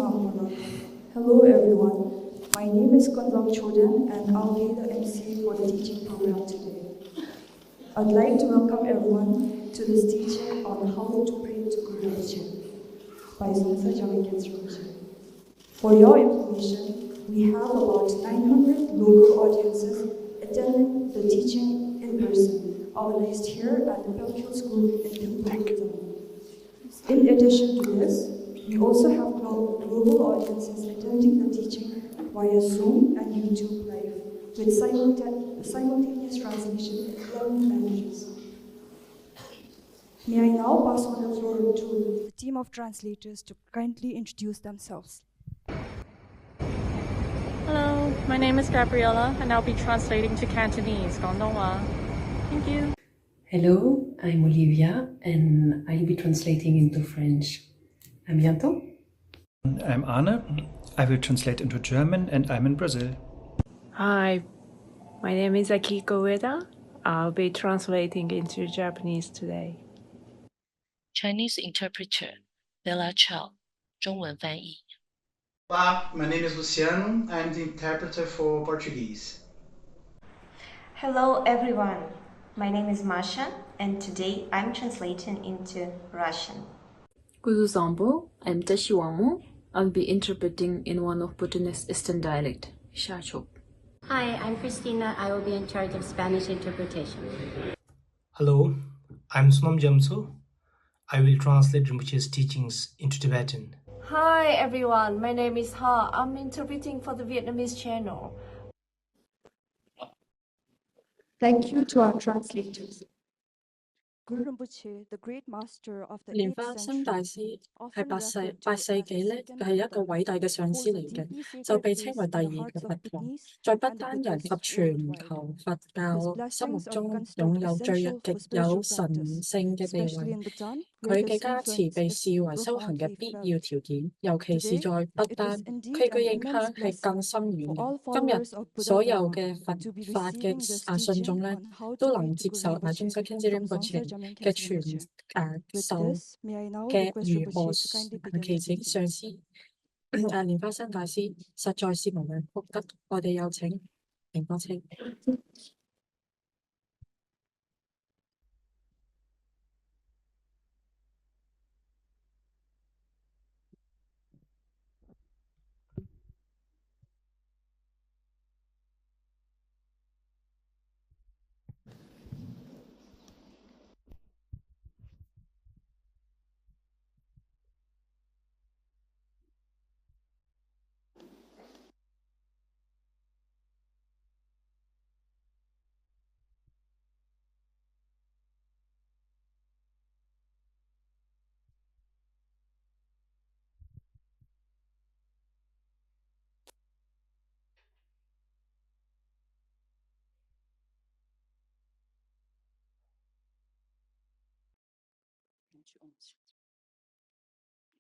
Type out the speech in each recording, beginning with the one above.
Samapana. Hello everyone, my name is Kunzam Chodan and I'll be the MC for the teaching program today. I'd like to welcome everyone to this teaching on how to pray to Guru Rinpoche by Sunsa Jamikins. For your information, we have about 900 local audiences attending the teaching in person, organized here at the Pelkil School in Thimphu. In addition to this, we also have global audiences attending the teaching via Zoom and YouTube Live with simultaneous translation in 11 languages. May I now pass on the floor to the team of translators to kindly introduce themselves. Hello, my name is Gabriella and I'll be translating to Cantonese, Gandongwa. Thank you. Hello, I'm Olivia and I'll be translating into French. À bientôt. I'm Arne. I will translate into German and I'm in Brazil. Hi, my name is Akiko Ueda. I'll be translating into Japanese today. Chinese interpreter Bella Chow, 中文翻译. Olá, my name is Luciano. I'm the interpreter for Portuguese. Hello everyone, my name is Masha and today I'm translating into Russian. Guru Zambo, I'm Tashi Wamu. I'll be interpreting in one of Bhutanese Eastern dialect, Shachok. Hi, I'm Christina. I will be in charge of Spanish interpretation. Hello, I'm Sumam Jamsu. I will translate Rinpoche's teachings into Tibetan. Hi everyone, my name is Ha. I'm interpreting for the Vietnamese channel. Thank you to our translators. Guru Rinpoche, the great master of the 蓮花生大師係8世紀咧，佢係一個偉大嘅上師嚟嘅，就被稱為第二嘅佛陀。在不丹人及全球佛教心目中擁有最極有神聖嘅地位。佢嘅加持被視為修行嘅必要條件，尤其是在不丹，佢嘅影響係更深遠嘅。今日所有嘅佛法嘅信眾咧，都能接受中西天子Rinpoche嘅傳授嘅如何祈請上師蓮花生大師，實在是無量福德。我哋有請仁波切。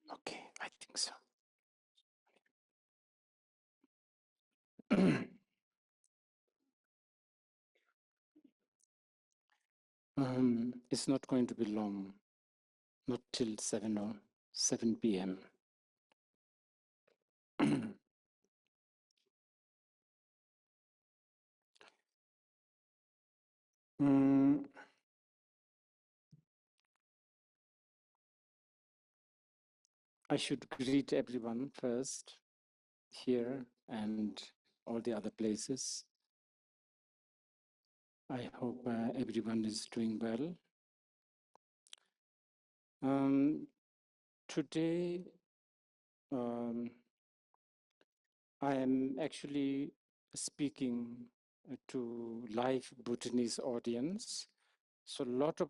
Okay, I think so. It's not going to be long, not till 7 p.m. I should greet everyone first, here and all the other places. I hope everyone is doing well. Today, I am actually speaking to live Bhutanese audience. So a lot of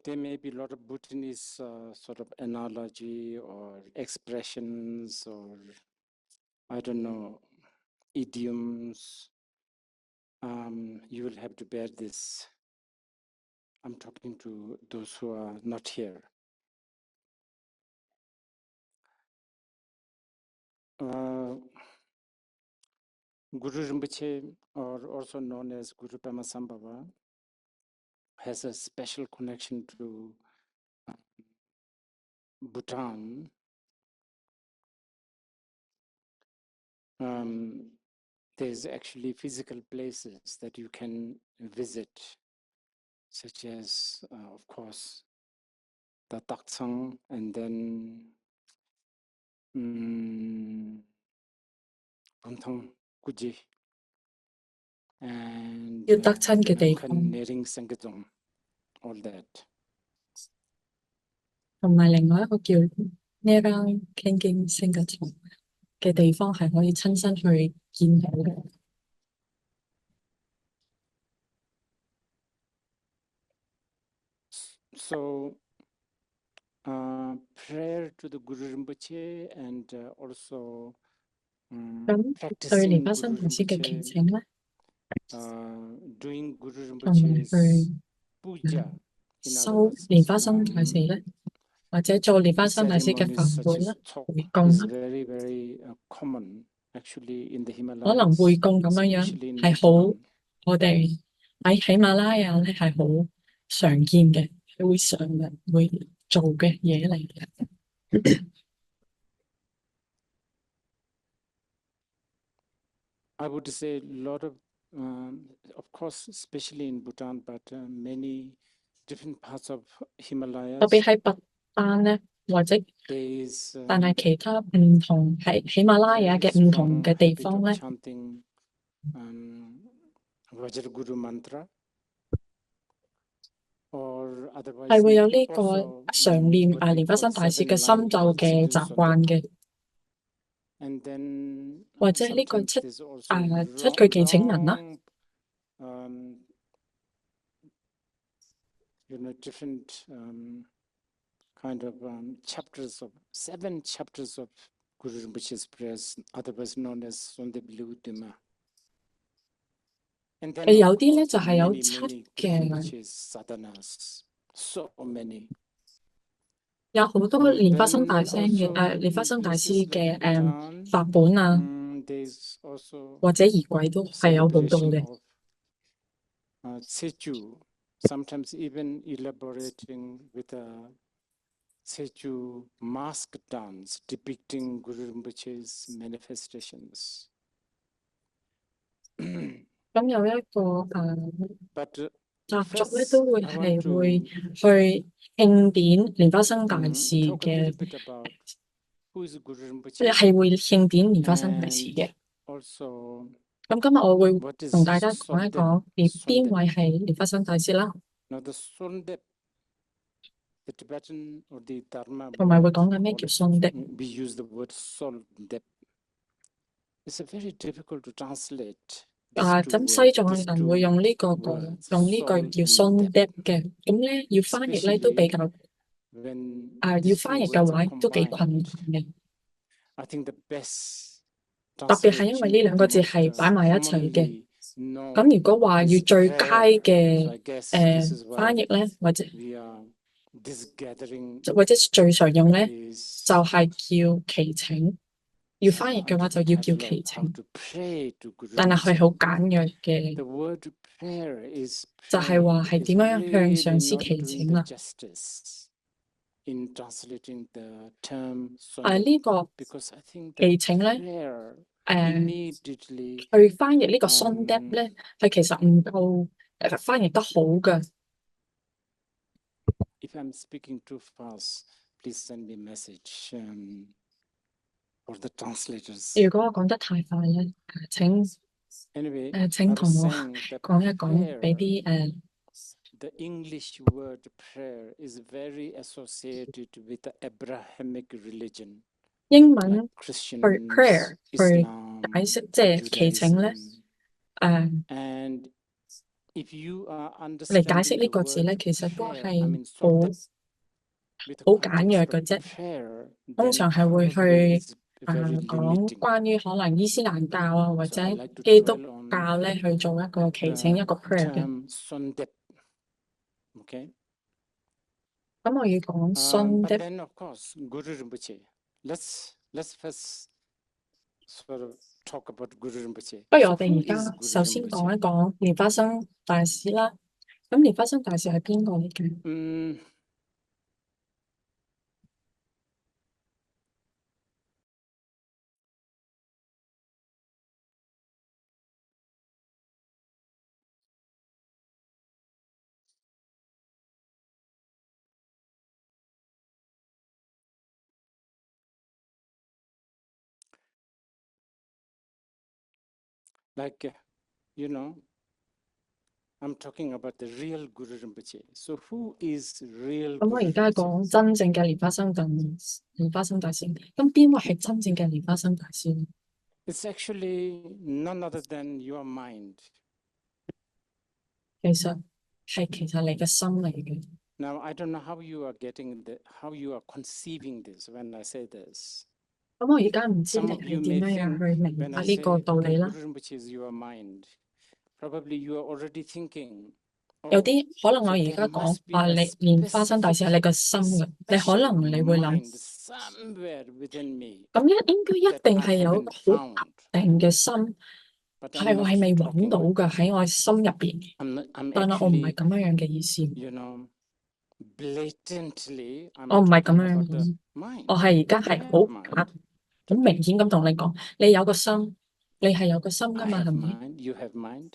there may be a lot of Bhutanese sort of analogy or expressions or I don't know, idioms. You will have to bear this. I'm talking to those who are not here. Guru Rinpoche, or also known as Guru Pema Sambhava, has a special connection to Bhutan, there's actually physical places that you can visit, such as, of course, the Taksang, and then Bumthang Kuji, and 要得親嘅地方， Nering Sangatong, all that. 同埋另外一個叫 Nerang Kengking Singapore 嘅地方係可以親身去見到嘅。So, prayer to the Guru Rinpoche and also 咁對蓮花生大師嘅祈請咧， doing Guru 同埋 Rinpoche's 去 puja, in 修 other words, 蓮花生大師咧，或者做蓮花生大師嘅 ceremonies 法 such 會 as 啦、 talk 回供 is 啦， very, very common actually in the 可能回 Himalayas, 供咁樣樣 especially in 係好， Bhutan. 我哋喺喜馬拉雅咧係好常見嘅，會常人會做嘅嘢嚟嘅。I would say a lot of course, especially in Bhutan, but many different parts of 特 Himalayas. 別喺不丹咧，或者 There is 但係其他唔同喺喜馬拉雅 very 嘅唔同 strong 嘅地 habit 方 of 咧， chanting Vajraguru mantra, or 係 otherwise 會有呢個 also 常念 what we 蓮花 call 生大師 7 嘅心咒 line 嘅 Siddhu 習慣 Sondep. 嘅， And then 或者呢個 sometimes 七 there's also 七句祈請文啦， long, different kind of chapters of 7 chapters of Guru Rinpoche's prayers, otherwise known as Sondep Liudima. And then 有 of 啲咧 course 就係有 many 七 Guru 嘅， Rinpoche's sadhanas, so many. 有好多 And 蓮花生 then 大師嘅 also 蓮花 in 生大 places 師 like 嘅 Bhutan, 法本啊， there's also 或者儀軌都係有好多 celebration 嘅。 of Tsechu, sometimes even elaborating with a Tsechu mask dance depicting Guru Rinpoche's manifestations. 咁有一個 But 習俗咧 first, 都會 I 係 want 會 to 去慶典蓮花生大師 talk a 嘅， little bit about who is Guru 係 Rinpoche 會慶典蓮花生大師 and 嘅。 also 咁今日我會 what is 同大家講一 Sondep. 講，邊位係蓮花生大師啦， Now the Sondep, the Tibetan or the Dharma 同埋會 word, 講緊咩叫信的。 we use the word Sondep. It's a very difficult to translate. 咁西藏人會用呢個講，用呢句叫信的嘅，咁咧要翻譯咧都比較，要翻譯嘅話都幾困難嘅。 I think the best 特別係因為呢兩個字係擺埋一齊嘅。咁如果話要最佳嘅翻譯咧，或者最常用咧，就係叫祈請。要翻譯嘅話就要叫祈請，但係係好簡約嘅，就係話係點樣向上師祈請啦。呢個祈請咧，去翻譯呢個 Sondep 咧，係其實唔夠翻譯得好嘅。If I'm speaking too fast, please send me a message for the translators. 如果我講得太快咧，請同我講一講，俾啲The English word prayer is very associated with the Abrahamic religion. 英文 Christian, 去 prayer 去解釋即係祈請咧，and if you are 嚟解釋 understanding 呢 the 個字咧， word 其實都 prayer, 係 I mean 好 Sondep, with the 好簡 context 約 of 嘅啫。 prayer, 通 then 常係會 probably 去 it's very 講 limiting. 關於可能伊斯蘭教啊或 So 者 I like to 基督 dwell on 教咧去做一個祈請一個 prayer 嘅。 term Sondep. Okay. 咁我要講 But Sondep， then of course Guru Rinpoche. Let's first sort of talk about Guru Rinpoche. 不如 So 我哋 who 而 is 家 Guru 首先講 Rinpoche? 一講蓮花生大師啦。咁蓮花生大師係邊個嚟嘅？ like, I'm talking about the real Guru Rinpoche. So who is real 咁我 Guru 而家 Rinpoche? 講真正嘅蓮花生大師，咁邊位係真正嘅蓮花生大師呢？ It's actually none other than your mind. 其實你嘅心嚟嘅。 Now, I don't know how you are conceiving this when I say this. 咁我而家唔知 Some 你 of 係 you 點 may 樣 think 去明 when 白 I 呢 say 個道理 okay, 啦。 Guru Rinpoche is your mind, probably you are already thinking, 有 oh, 啲可能我 so 而 there 家講 must be a 蓮花生大師係你個心嘅，你可 special 能你會諗， mind somewhere within me 咁應該一 that 定 I 係有一個 haven't 好 found. 定嘅心， But 係 I'm 我 not 係未揾 talking 到 like 嘅 that. 喺我心入邊， I'm 但係我唔係 actually, 咁樣嘅意思， blatantly, 我 I'm 唔係咁 talking 樣 about 嘅 the 意思， mind. 我係而家 I 係 have 好 mind. 好明顯咁同你講，你有個心，你係有個心噶 I 嘛， have 係咪？ mind, you have mind.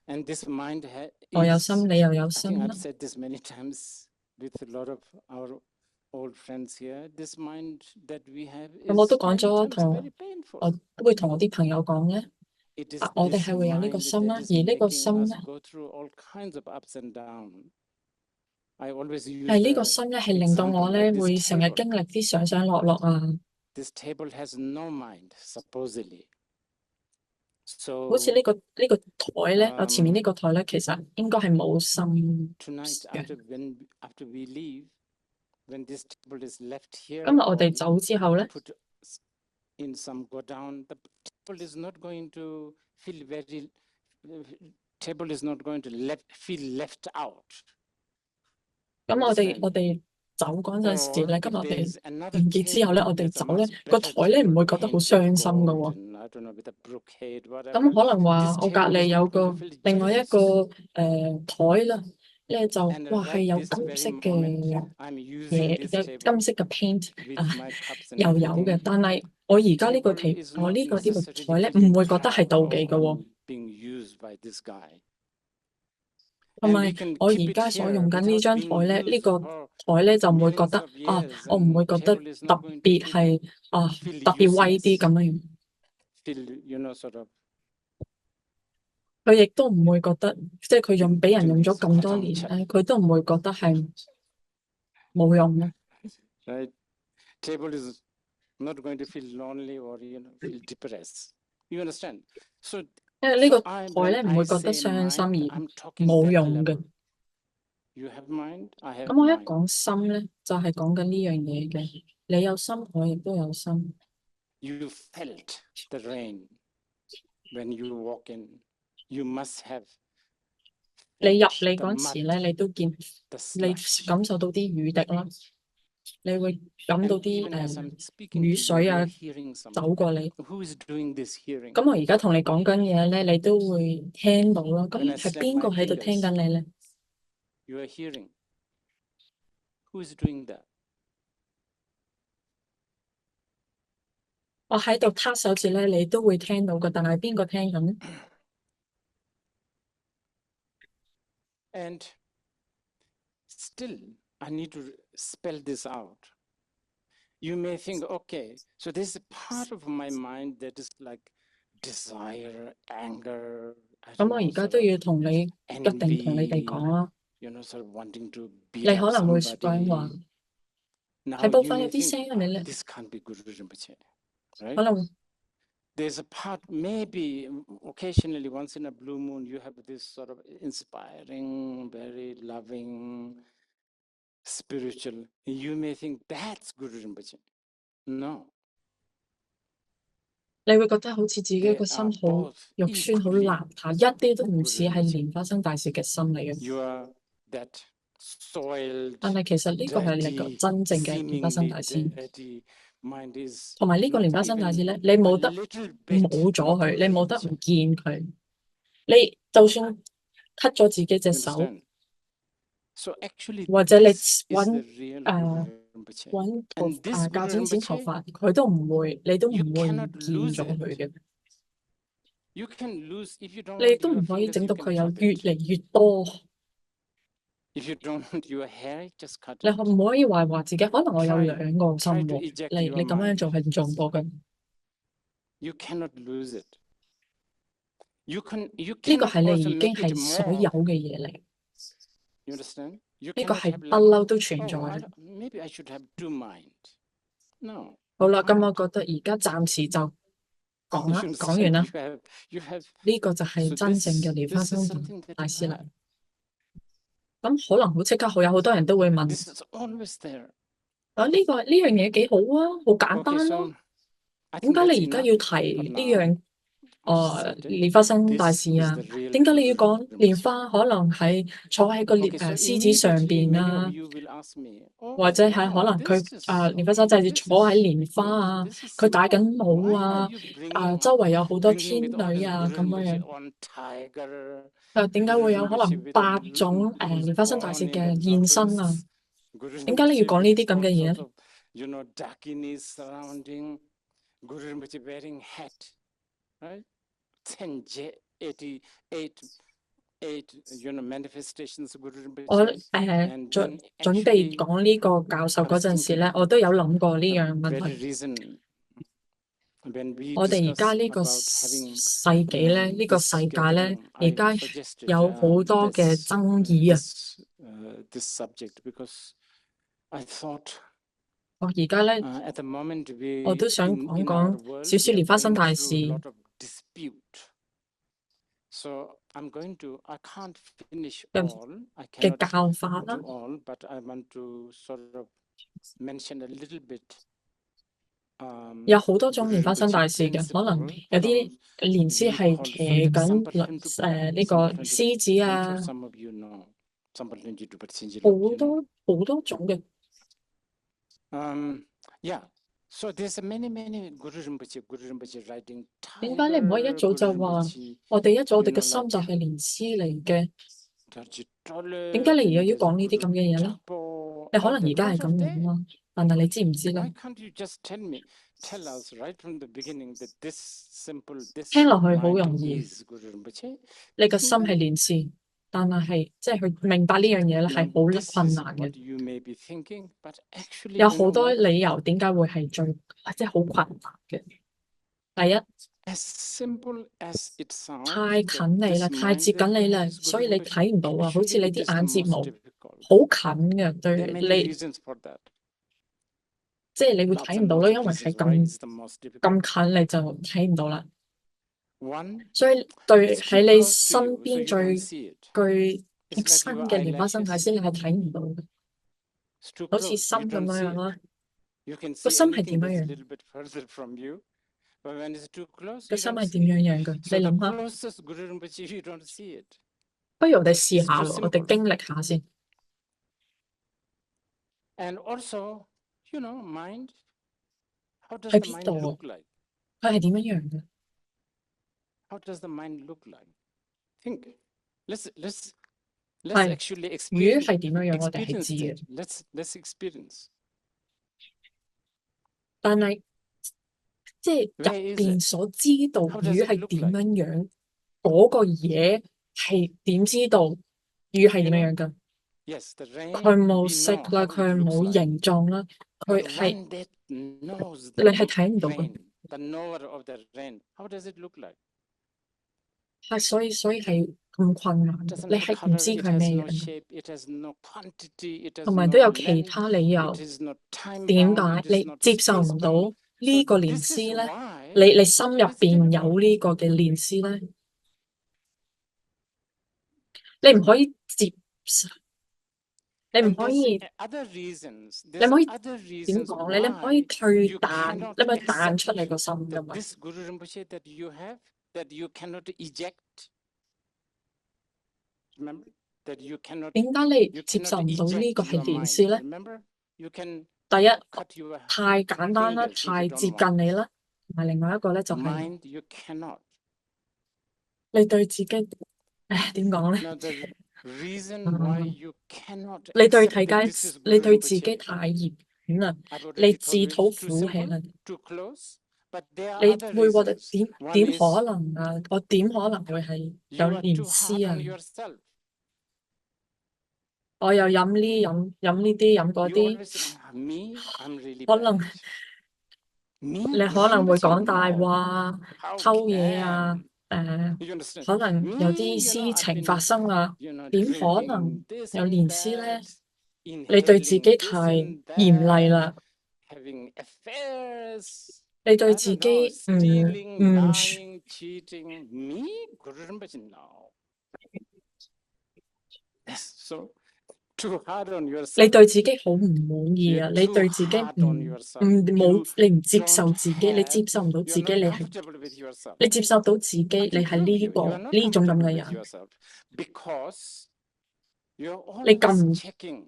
And this mind 我有 is, 心，你又有 I 心 think 啦。 I've said this many times with a lot of our old friends here. This mind that we have 咁我 is 都講 many 咗 times 同 very painful. 我都會同我啲朋友講咧， It is 我哋 this 係會有呢個 mind 心啦， that 而 is 呢個 making 心 us 咧 go through all kinds of ups and downs. I always use 係呢個 the 心咧，係令到我 example 咧 like this 會成日 table. 經歷啲上上落落啊， This table has no mind, supposedly. 好似 So 呢個台咧，我前面呢個台咧，其實應該係冇心 tonight, 嘅。 after we leave, when this table is left here 今日我哋 or 走之後咧， put in some go down, the table is not going to feel table is not going to feel left out. 咁我哋 Understand? 走嗰陣時 Or 咧，今日 if 我 there 哋 is another 完結之後咧，我 table 哋 with a 走咧， much 個 better 台咧唔 table 會覺得好 painted 傷心嘅 gold 喎。 and I don't know with a brocade, 咁 whatever, 可能話 this 我隔 table 離 is 有 not 個 going to feel 另外一 jealous. 個台啦，咧就 And 哇係 right 有 this 金 very 色 moment, 嘅 I'm using 嘢， this 有 table 金色嘅 paint 啊， with my cups and 又有嘅。 everything. 但係我而家呢個 Table is 我 not 呢個台 necessarily 咧，唔 feeling 會覺得係 proud, 妒忌 oh, 嘅喎。 I'm being used by this guy. 同 And 埋 we can 我 keep 而 it 家所 here 用緊呢 without 張 being 台咧，呢 used 個 for 台咧就唔會覺 millions 得 of 啊， years 我唔會 and 覺得 table is 特 not going to 別係啊 feel 特別威啲 useless, 咁樣。 feel, sort of 佢亦都唔會覺得，即係佢俾人用咗咁多 화장차. 年咧，佢都唔會覺得係冇用咯。 Right? Table is not going to feel lonely or feel depressed. You understand? So, 因為呢個 so 台 when 咧唔 I 會覺得 say 傷心 mind, 而 I'm talking 冇 that 用嘅。 level. You have mind, I have 咁我一 mind. 講心咧，就係講緊呢樣嘢嘅。你有心，我亦都有心。 You felt the rain when you walk in. You must have 你入 felt 嚟 the 嗰時 mud, 咧，你都見， the 你 slush. 感受到啲雨滴啦，你會感到 And 啲 even as I'm speaking 雨 to you, 水 you 啊 are hearing 走 something. 過你。 Who is doing this hearing? 咁我而家同你講緊嘢咧，你都會聽到啦。咁 When I 係 snap 邊個 my 喺度聽 fingers, 緊你咧？ you are hearing. Who is doing that? 我喺度撻手指咧，你都會聽到嘅，但係邊個聽緊咧？ And still, I need to spell this out. You may think, okay, so there's a part of my mind that is like desire, anger, 咁我而家都要同你一定同你哋講啦。 sort of wanting to 你 beat 可 up 能會講話 somebody. Now 係部 you 分有 may 啲 think, 聲係咪咧？ this can't be Guru Rinpoche, right? 可能 There's a part, maybe occasionally, once in a blue moon, you have this sort of inspiring, very loving, spiritual. You may think that's Guru Rinpoche. No. 你會覺得好似自己 They 個心 are 好 both 肉酸、好 equally 邋遢，一啲都唔似係 Guru Rinpoche. 蓮花生大師嘅心嚟嘅。 You are that soiled, 但係其實呢個係你個 dirty, 真正嘅蓮花生 seemingly 大師， dirty mind is 同埋呢個 not 蓮花生大師 even 咧，你 a 冇得 little bit 冇咗佢， Guru 你冇得唔 Rinpoche. 見佢。你就算 cut 咗自己隻 You 手， understand? So actually, 或者你 this is 揾 the real Guru Rinpoche. 揾 And this 鉸 Guru 剪剪頭 Rinpoche, 髮，佢都唔會，你都唔 you 會唔 cannot 見 lose 咗 it. 佢嘅。 You can lose, if you don't 你 want 都 your 唔可以 fingers, 整 you 到 can 佢有 chop 越 it. 嚟越多。 If you don't want your hair, just cut 你 it. 可唔可以話自己可能我有 Try, 兩個心 try to 喎？ eject 你 your 咁樣 mind. 做係做唔到嘅。 You cannot lose it. 呢個係你已經係所有嘅嘢嚟， You understand? You 呢個 cannot 係 have 不 like, 嬲都存在 oh, 嘅。 maybe I should have two minds. No. 好啦，咁我覺得而家暫時就講 You 啦，講 understand? 完啦。 You have 呢個就係 so 真正嘅 this 蓮花 is 生 something that 大 you 師 have. 嚟。咁可能好即刻好有好多人都會問， This is always there. 呢樣嘢幾好啊，好簡 Okay, 單 so 咯。 I 點 think 解 that's 你而家 enough 要 for 提呢 now. 樣 I've said it. 蓮花生大 This 師 is 啊？ the real 點解你要 Guru 講 Rinpoche. 蓮花可能係坐喺個 Okay, so 獅子上 immediately 邊 many of 啊？ you will ask me, 或 oh 者係可 wow, 能佢 this is 蓮花生大師 this 坐喺 is 蓮花 good, 啊， this is 佢打 simple. 緊舞 Why 啊， are you bringing 周圍有好多 bringing 天 with all 女 this 啊 Guru 咁樣 Rinpoche 樣。 on tiger, 點解 Guru 會有可 Rinpoche 能 with 8種who's 蓮花生大師 born in 嘅 the 現身啊？ lotus, Guru 點解你要 Rinpoche 講呢 with 啲咁嘅 all 嘢 sorts of, dakinis surrounding, Guru Rinpoche wearing hat, right? 88 manifestations of Guru 我 Rinpoche, and 準 then 備 actually 講呢個教授 I 嗰 was 陣時 thinking 咧，我都有諗過呢 the 樣問 very 題。 reason when we 我哋而家 discuss 呢個 about having 世紀咧，呢個 this 世界咧， gathering, 而 I 家 suggested 有好多嘅 this 爭議啊！ this subject because I thought 我而家咧， at the moment 我 we 都想 in 講 our 講 world 少 we 少 are 蓮花生 going 大 through a 師。 lot of dispute. So I'm going to, I can't finish 嘅 all, I 嘅 cannot 教法啦 do，all, but I want to sort of mention a little bit 有好多種 Guru 蓮花生大 Rinpoche 師嘅，可能 principle 有啲 from 蓮師 we 係 call 騎 from 緊 Sampaltentupa. 呢個 Sampaltentupa 獅子 I'm 啊， sure some of you know Sampaltentupa 好 you know. 多好多種嘅。 Yeah, so there's many Guru Rinpoche writing 點解你唔可以一 tiger, 早 Guru 就話 Rinpoche 我哋一早我哋 you 嘅 know 心 like 就係蓮師嚟嘅？ Darjitole, 點解你而家 then 要 there's 講呢啲 Guru 咁嘅嘢咧？ Chapo, 你可 all 能而 that. 家係 Those 咁 are 樣 there. 啦，但係你知唔知咧？ Why can't you just tell us right from the beginning that this simple, this 聽落去好 mind 容易， is Guru Rinpoche? 你個心係蓮師，但係即係去明白呢樣嘢咧 Now 係好 this 困 is 難嘅。 what you may be thinking, but actually 有 you 好 know 多 what? 理由點解會係最即係好困難嘅。第一， As simple as it sounds 太 that 近你啦， this 太 mind 接 that 緊你 you 啦， have is 所 Guru 以你 Rinpoche. 睇唔到啊，好似 Actually 你 it 啲 is the 眼睫 most 毛 difficult. 好近嘅， There 對 are many 你 reasons for that. 即係你會 Lots 睇 and 唔到 lots 咯， of 因為 reasons 係 why 咁 it's the most difficult. 咁近你就睇唔到啦。 One, 所以對 it's 喺 too 你 close to 身 you, so 邊 you 最 don't see it. 具 It's 貼 like 身 your 嘅蓮花生大 eyelashes. 師，你係睇唔到嘅， It's too 好似 close. 心 You 咁 don't 樣 see 樣 it. 啦。 You can 個 see 心係 anything 點樣 that's a 樣？ little bit further from you, but when it's too close, 個 you 心 don't 係點 see 樣 it. 樣嘅？ So 你 the 諗下， closest Guru Rinpoche, you don't see it. 不如我哋試 It's 下 too 咯，我哋 simple. 經歷下先。 And also, you know, mind. How does 喺 the 邊 mind 度啊？ look like? 佢係點樣樣嘅？ How does the mind look like? Think. Let's 係 actually 魚係點樣樣？我哋係 experience 知 it. 嘅， Let's experience. 但係即係 Where 入 is it? 邊所知道 How does 魚 it 係 look 點 like? 樣樣，嗰個嘢係點知道魚係 You 點樣 know? 樣㗎？ Yes, the 佢 rain, 冇 we 色 know 啦， how 佢 it looks 冇 like. 形狀啦，佢 But 係 one that knows 你 the 係睇唔到嘅， rain, the knower of the rain, how does it look like? 係所以係咁困難 It 嘅， doesn't 你 have 係唔 color, 知 it 佢係 has 咩 no 樣嘅， shape, it has no quantity, it has 同埋 no 都有其 length, 他理 it 由 is not time 點 bound, 解 it is 你 not 接受 space 唔到 bound. 呢 So 個蓮 this is 師咧？ why 你心入 it's 邊 difficult. 有呢個嘅蓮師咧，你唔可以接受，你唔 And 可 there's 以， other reasons. 你 There's 唔可以 other 點 reasons 講咧？你唔可以 why 退 you 彈， cannot 你咪彈出 accept 你個心㗎 that 嘛？ this Guru Rinpoche that you have, that you cannot eject. Remember that you 點解你 cannot 接受唔到呢 eject 個係 your 蓮師 mind. 咧？ Remember, you can 第一， cut your 太簡單啦， fingers if 太 you 接 don't want. 近你啦，同埋另外一個咧就係 Mind, you cannot. 你對自己，點講咧？ Now the reason why you cannot 你對 accept 睇 that 街， this is 你 Guru 對自己 Rinpoche, 太熱戀啦， I've 你 already 自 told you 討 it's too 苦吃 simple, 啦， too close. But there are 你 other 會覺得 reasons. 點 One 可 is 能啊？我點可能會係有 you are 蓮 too hard 師啊？ on yourself. 我又飲呢啲飲嗰 You 啲， always say, me, I'm really 可能 bad. Me, 你可 Guru 能會 Rinpoche, 講大 no. 話、 How 偷嘢啊， can? 可能有啲事情發生啦，點可能有蓮師咧？你對自己太嚴厲啦，你對自己唔你對自己好唔滿意啊！你對自己你唔接受自己，你接受唔到自己，你接受到自己，你係呢種咁嘅人，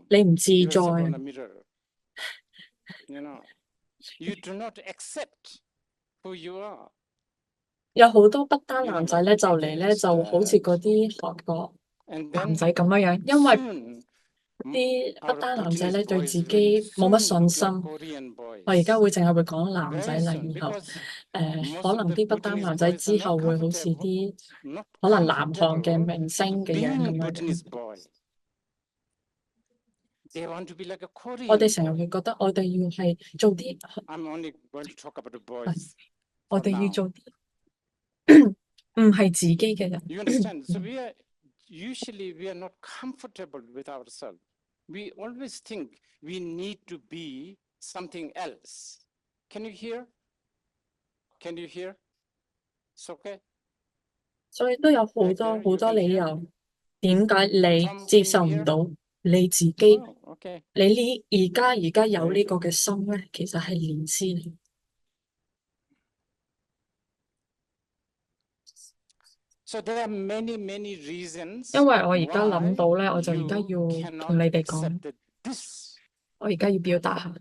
你唔自在。有好多不丹男仔咧，就嚟咧就好似嗰啲韓國男仔咁樣，因為啲不丹男仔咧對自己冇乜信心。我而家淨係會講男仔啦，然後可能啲不丹男仔之後會好似啲可能南韓嘅明星嘅樣咁樣。我哋成日會覺得我哋要係做啲，我哋要做啲唔係自己嘅人。Usually we are not comfortable with ourselves. We always think we need to be something else. Can you hear? Can you hear? It's okay. 所以都有好多理由，點解你接受唔到你自己？你而家有呢個嘅心咧，其實係蓮師嚟。因為我而家諗到咧，我就而家要同你哋講，我而家要表達下。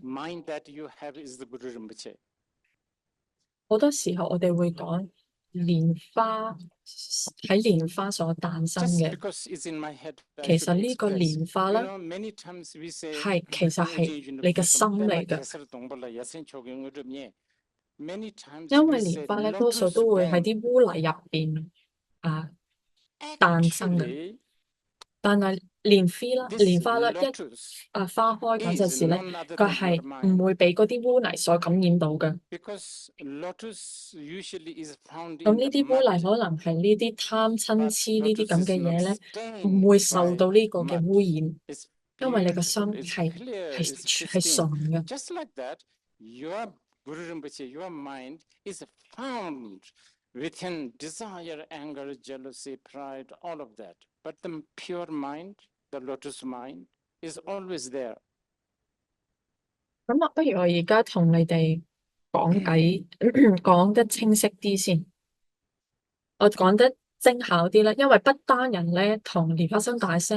好多時候我哋會講蓮花喺蓮花所誕生嘅，其實呢個蓮花咧其實係你嘅心嚟嘅，因為蓮花咧多數都會喺啲污泥入邊誕生嘅，但係蓮花啦花開嗰陣時咧，佢係唔會俾嗰啲污泥所感染到嘅。咁呢啲污泥可能係呢啲貪嗔痴呢啲咁嘅嘢咧，唔會受到呢個嘅污染，因為你個心係純嘅。Within desire, anger, jealousy, pride, all of that. But the pure mind, the lotus mind, is always there. 咁不如我而家同你哋講得清晰啲先，我講得精巧啲啦，因為不丹人咧同蓮花生大師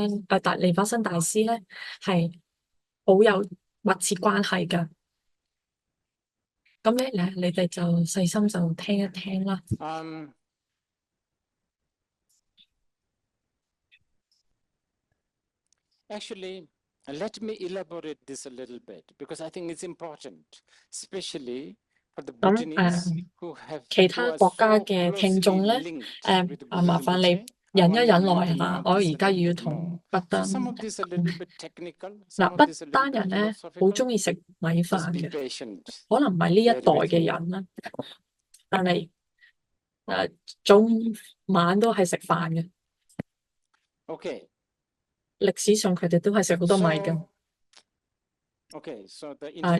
咧係好有密切關係㗎。咁咧，你哋就細心就聽一聽啦。Actually, let me elaborate this a little bit because I think it's important, especially for the Bhutanese who have 其他國家嘅聽眾咧，麻煩你忍一忍耐下，我而家要同不丹不丹人咧好中意食米飯嘅，可能唔係呢一代嘅人啦，但係早晚都係食飯嘅。Okay. 歷史上佢哋都係食好多米嘅。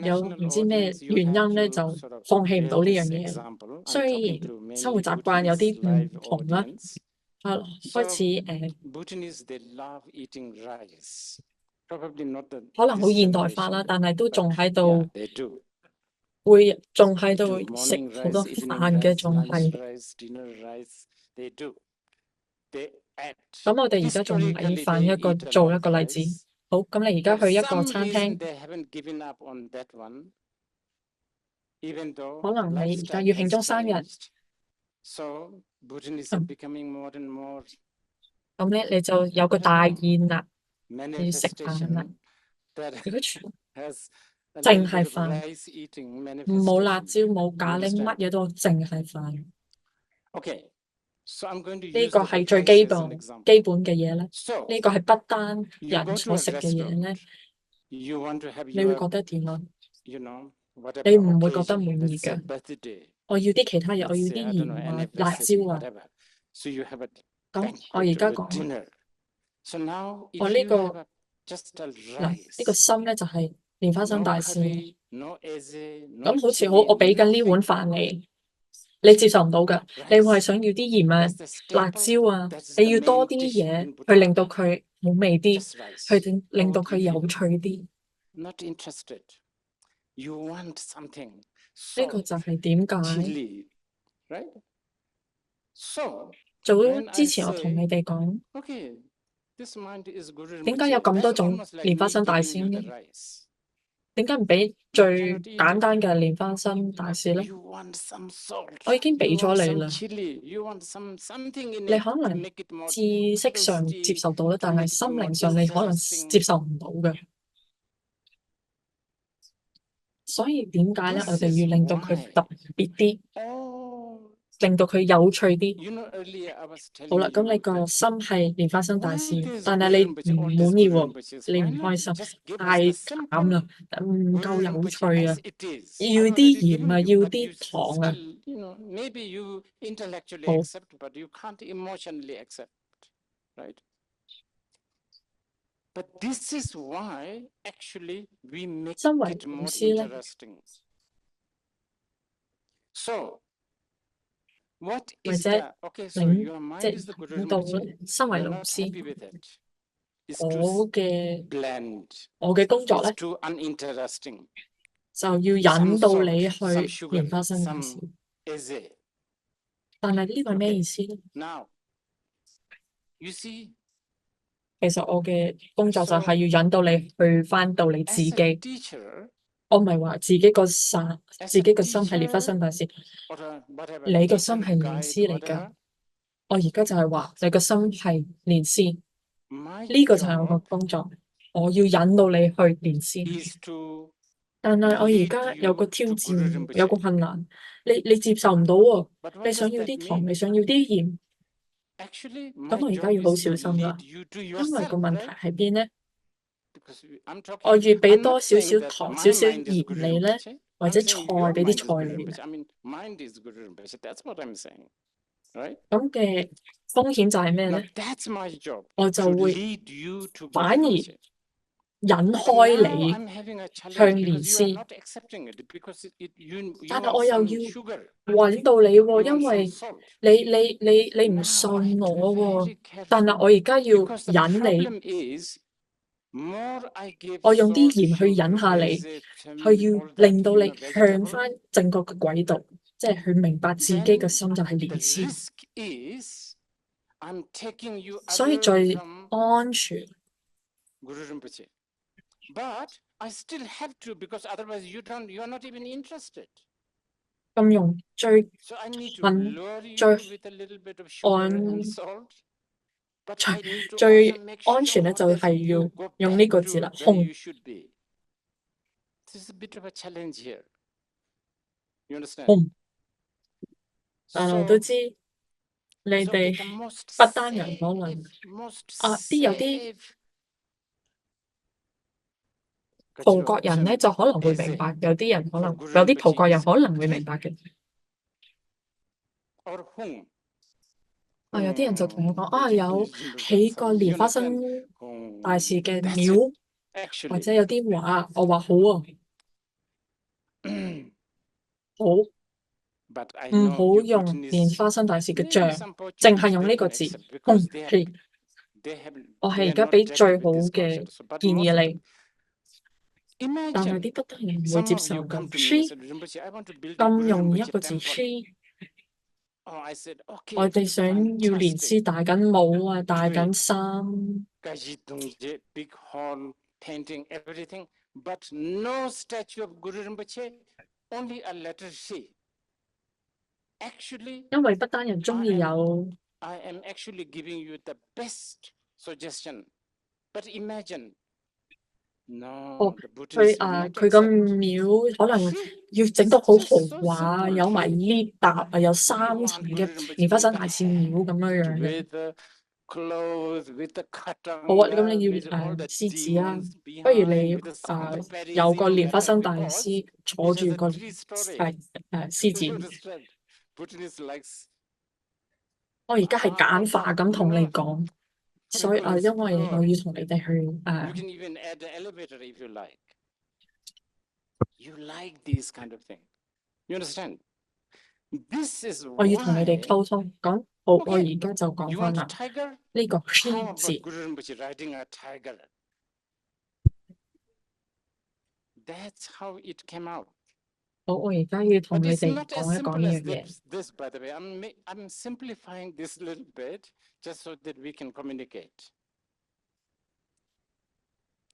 有唔知咩原因咧，就放棄唔到呢樣嘢。雖然生活習慣有啲唔同啦。開始可能好現代化啦，但係都仲喺度食好多飯嘅，仲係。咁我哋而家用米飯做一個例子。好，咁你而家去一個餐廳，可能你而家要慶祝生日。咁咧，你就有個大宴啦，你要食飯啦。如果淨係飯，冇辣椒冇咖喱，乜嘢都淨係飯。呢個係最基本嘅嘢咧。呢個係不丹人所食嘅嘢咧。你會覺得點啊？你唔會覺得滿意嘅。我要啲其他嘢，我要啲鹽啊、辣椒啊。So you have a 咁我而 banquet 家 or a 講 dinner. So now 我 if 呢 you 個 have just a 嗱呢個 rice, 心咧就係蓮花生 no 大師。 curry, no eze, no 咁好似好， chili, 我俾緊呢碗 nothing. 飯你接受唔到㗎，你會係 Rice. 想要啲鹽啊、 That's the 辣 staple. 椒啊， That's 你 the 要多 main 啲 dish 嘢 in 去令 Bhutan. 到佢好味啲， Just rice. 去令到 What 佢 if 有 you 趣啲。 not interested? You want something 呢個 salt, 就係點解 chili, right? So 早 when 之 I 前我同 say, 你哋講， okay, this mind is Guru 點解有 Rinpoche, 咁 that's 多種 almost like 蓮花 me 生大 giving 師 you the 呢？ rice. 點解唔俾 You 最 cannot eat 簡 it. 單嘅蓮花生大師呢？ You want some salt. 我已經 You 俾咗 want 你 some 啦， chili. You want something in 你 it 可 to 能 make it more 知識上接 toasty, 受到啦， to 但係 make it 心 more 靈上你可能 interesting. 接受唔到嘅。所以點解咧？ This 我哋 is 要令到佢 why 特別啲， all 令到佢有趣啲。 you know earlier I was 好 telling 啦，咁你 you 個 that 心係蓮花生大 why 師， there's 但 Guru 係你 Rinpoche, 唔 all these 滿意 Guru 喎， Rinpoches. 你 Why 唔 not 開心， just give us 太 the 淡 simple 啦，唔 Guru 夠有 Rinpoche 趣 as 啊， it is? 要 I've 啲 already 鹽 given 啊， you, 要 but 啲 you 糖啊。 still, you know, maybe you intellectually 好， accept, but you can't emotionally accept, right? But this is why actually we make 身為 it 老 more 師咧， interesting. So what 或 is 者 the okay? So 領 your 即 mind 係 is the Guru 引導 Rinpoche. 咧，身為 You're 老 not 師， happy with it. It's 我 too 嘅 bland. 工作 It's 咧 too uninteresting. 就要 Some 引導 salt, 你 some 去 sugar, 蓮花生大 some 師。 eze. 但係呢個係咩 Okay. 意思咧？ Now you see. 其實我嘅工作就 So 係要引導你去返到你自 as a 己。 teacher, 我唔係話自己個心， as 自 a 己個心係蓮花 teacher 生大師， or a whatever 你個 teacher, 心係蓮 guide, 師嚟㗎。 whatever. 我而家就係話你個心係蓮師， My 呢個就係我個 job 工作。我要引導你去蓮師， is to 但係我而 lead 家有個 you 挑 to 戰 Guru 喎，有個 Rinpoche. 困難，你接受唔到喎。 But 你 what 想 does 要 that 啲糖， mean? 你想要啲鹽， Actually, 咁 my 我而家 job 要好 is to 小心啦， lead you to 因為個 yourself, 問題 right? 喺邊咧？ Because I'm 我 talking, 越俾 I'm 多 not 少 saying 少 that 糖、少 my 少 mind is 鹽 Guru 你咧， Rinpoche. 或 I'm 者 saying 菜 your 俾啲 mind is 菜 Guru 你咧， Rinpoche. I mean, mind is Guru Rinpoche. That's what I'm saying, right? 咁嘅風險就係咩 Now 咧？ that's my job 我 to 就會 lead you to 反 Guru 而 Rinpoche. 引 But 開 now 你 I'm having a 向 challenge 蓮 because you are 師， not accepting it because you 但係 want 我又 some 要 sugar, 揾到你 you 喎， want 因 some 為 salt. 你唔 Now 信 I have to 我 be 喎， very 但係 careful 我而家要 because the 引你， problem is more I give 我用啲 salt, 鹽去引 sugar, 下你， eze, 去要 all that, 令到 you 你 know, 向 vegetable, 翻正確嘅軌道，即係去明白自己嘅 then 心就係 the 蓮師， risk is I'm taking you 所以 away 最 from 安全。 Guru Rinpoche. But I still have to because otherwise you are not even interested. 咁用最 So I need to 近 lure 最 you with a little bit of sugar 安 and salt. But 最 I need to 最 also make 安全咧， sure 就 that 係 you 要 go 用呢 back 個字 to 啦， where 控。 you should be. This is a bit of a challenge here. You understand? 控。但係我都 So, 知你 so okay, 哋 the most 不丹人可能 safe, most 有啲 safe. 葡國人咧就可能會明白，有啲人可能有啲葡國人可能會明白嘅。 Or whom? 有啲人就同我講有起個蓮花生大士嘅廟，或者有啲話，我話好啊，好，唔好用蓮花生大士嘅像，淨係用呢個字，係。我係而家俾最好嘅建議你。 但係啲不丹人唔會接受㗎。She 咁容易一個字 ，she 我哋想要蓮師戴緊帽啊，戴緊衫。 big hall, painting, everything, but no statue of Guru Rinpoche, only a letter C. Actually, 因為不丹人中意有 I am actually giving you the best suggestion. But imagine, no, the 佢 Bhutanese will not 佢個 accept. 廟可能要整到好豪華，有埋 lift 搭啊，有3層嘅蓮花生大士廟咁樣樣嘅。 With the clothes, with the 好啊， katanga, 咁你要 with all the 獅子啊， demons 不如 behind, 你 with the sound of 有個 Parisium, 蓮花生 whatever 大 because 師坐 it 住 has a 個 3 story. 獅 You 子。 understand? Bhutanese likes 我而家係簡化咁同你講，所以因為我要同你哋去 You can even add an elevator if you like. You like these kind of thing. You understand? This is 我要同你哋 why. 溝通，講好，我 Okay. 而家就講 You 翻 want a 啦。 tiger? 呢個 How 圈 about 字， Guru Rinpoche riding a tiger? That's how it came out. 好，我而家要同 But 你 it's 哋 not as 講一講 simple 呢 as 樣嘢。 this, by the way. I'm simplifying this little bit just so that we can communicate.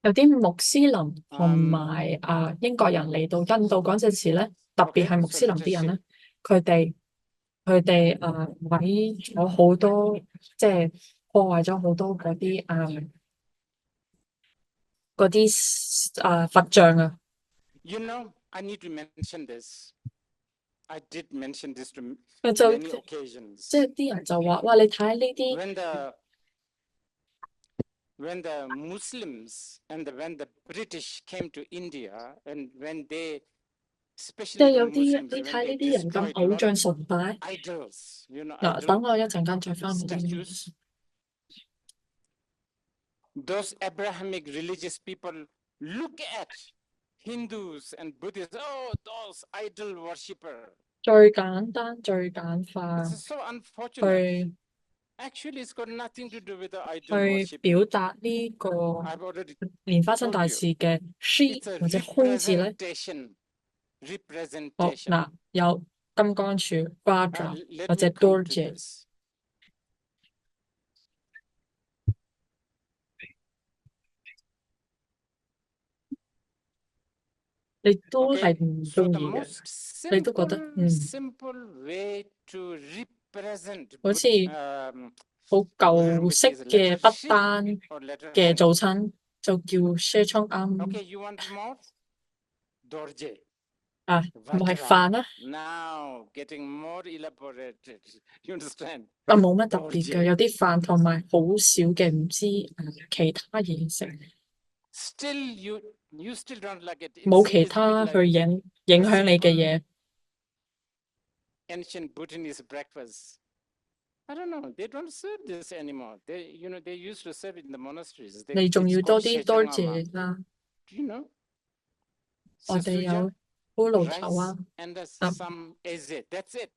有啲穆斯林同埋英國人嚟到印度嗰陣時咧，特別係穆斯林啲人咧，佢哋毀咗好多，即係破壞咗好多嗰啲佛像啊。You know, I need to mention this. I did mention this to many occasions. 即係啲人就話：哇！你睇下呢啲。When the Muslims and when the British came to India and when they, 即 especially 係 the 有啲 Muslims, 你 when 睇 they 呢啲人咁 destroyed a 偶 lot 像 of 崇拜。 idols, you know, 嗱，等我一陣間再翻嚟。 statues. Those Abrahamic religious people look at Hindus and Buddhists. Oh, those idol worshippers. 最簡單、最簡化 This is so unfortunate. 去 Actually, it's got nothing to do with the idol 去 worship. 表達呢個 I've already 蓮花生 told 大 you. 士嘅 she It's a 或者空字咧。 representation. 哦， Representation. 嗱，有金剛柱、瓜咗 Let 或者 me come多 to 謝， this. 你都 Okay, 係唔 so 中 the 意嘅， most 你都覺得 simple way to represent 好似 好 Guru 舊式 Rinpoche's 嘅 letter 不 she 丹 or letter 嘅 hand. 早餐就叫 share 倉啱 Okay, you want more? Dorje. 啊，唔係 Vajra. 飯啦。 Now getting more elaborated. You understand? 冇乜特別嘅， Dorje. 有啲飯同埋好少嘅唔知其他嘢食， Still, you still don't like it. 冇 It's 其 a bit 他去 like 影響你嘅嘢。 ancient Bhutanese breakfast. I don't know. They don't serve this anymore. They used to serve it in the monasteries. 你仲要 It's 多 called 啲多 shechangama. 謝啦。 Do you know? 我哋有 Sasuja, 烏龍頭 rice 啊， and 啊 some eze. That's it.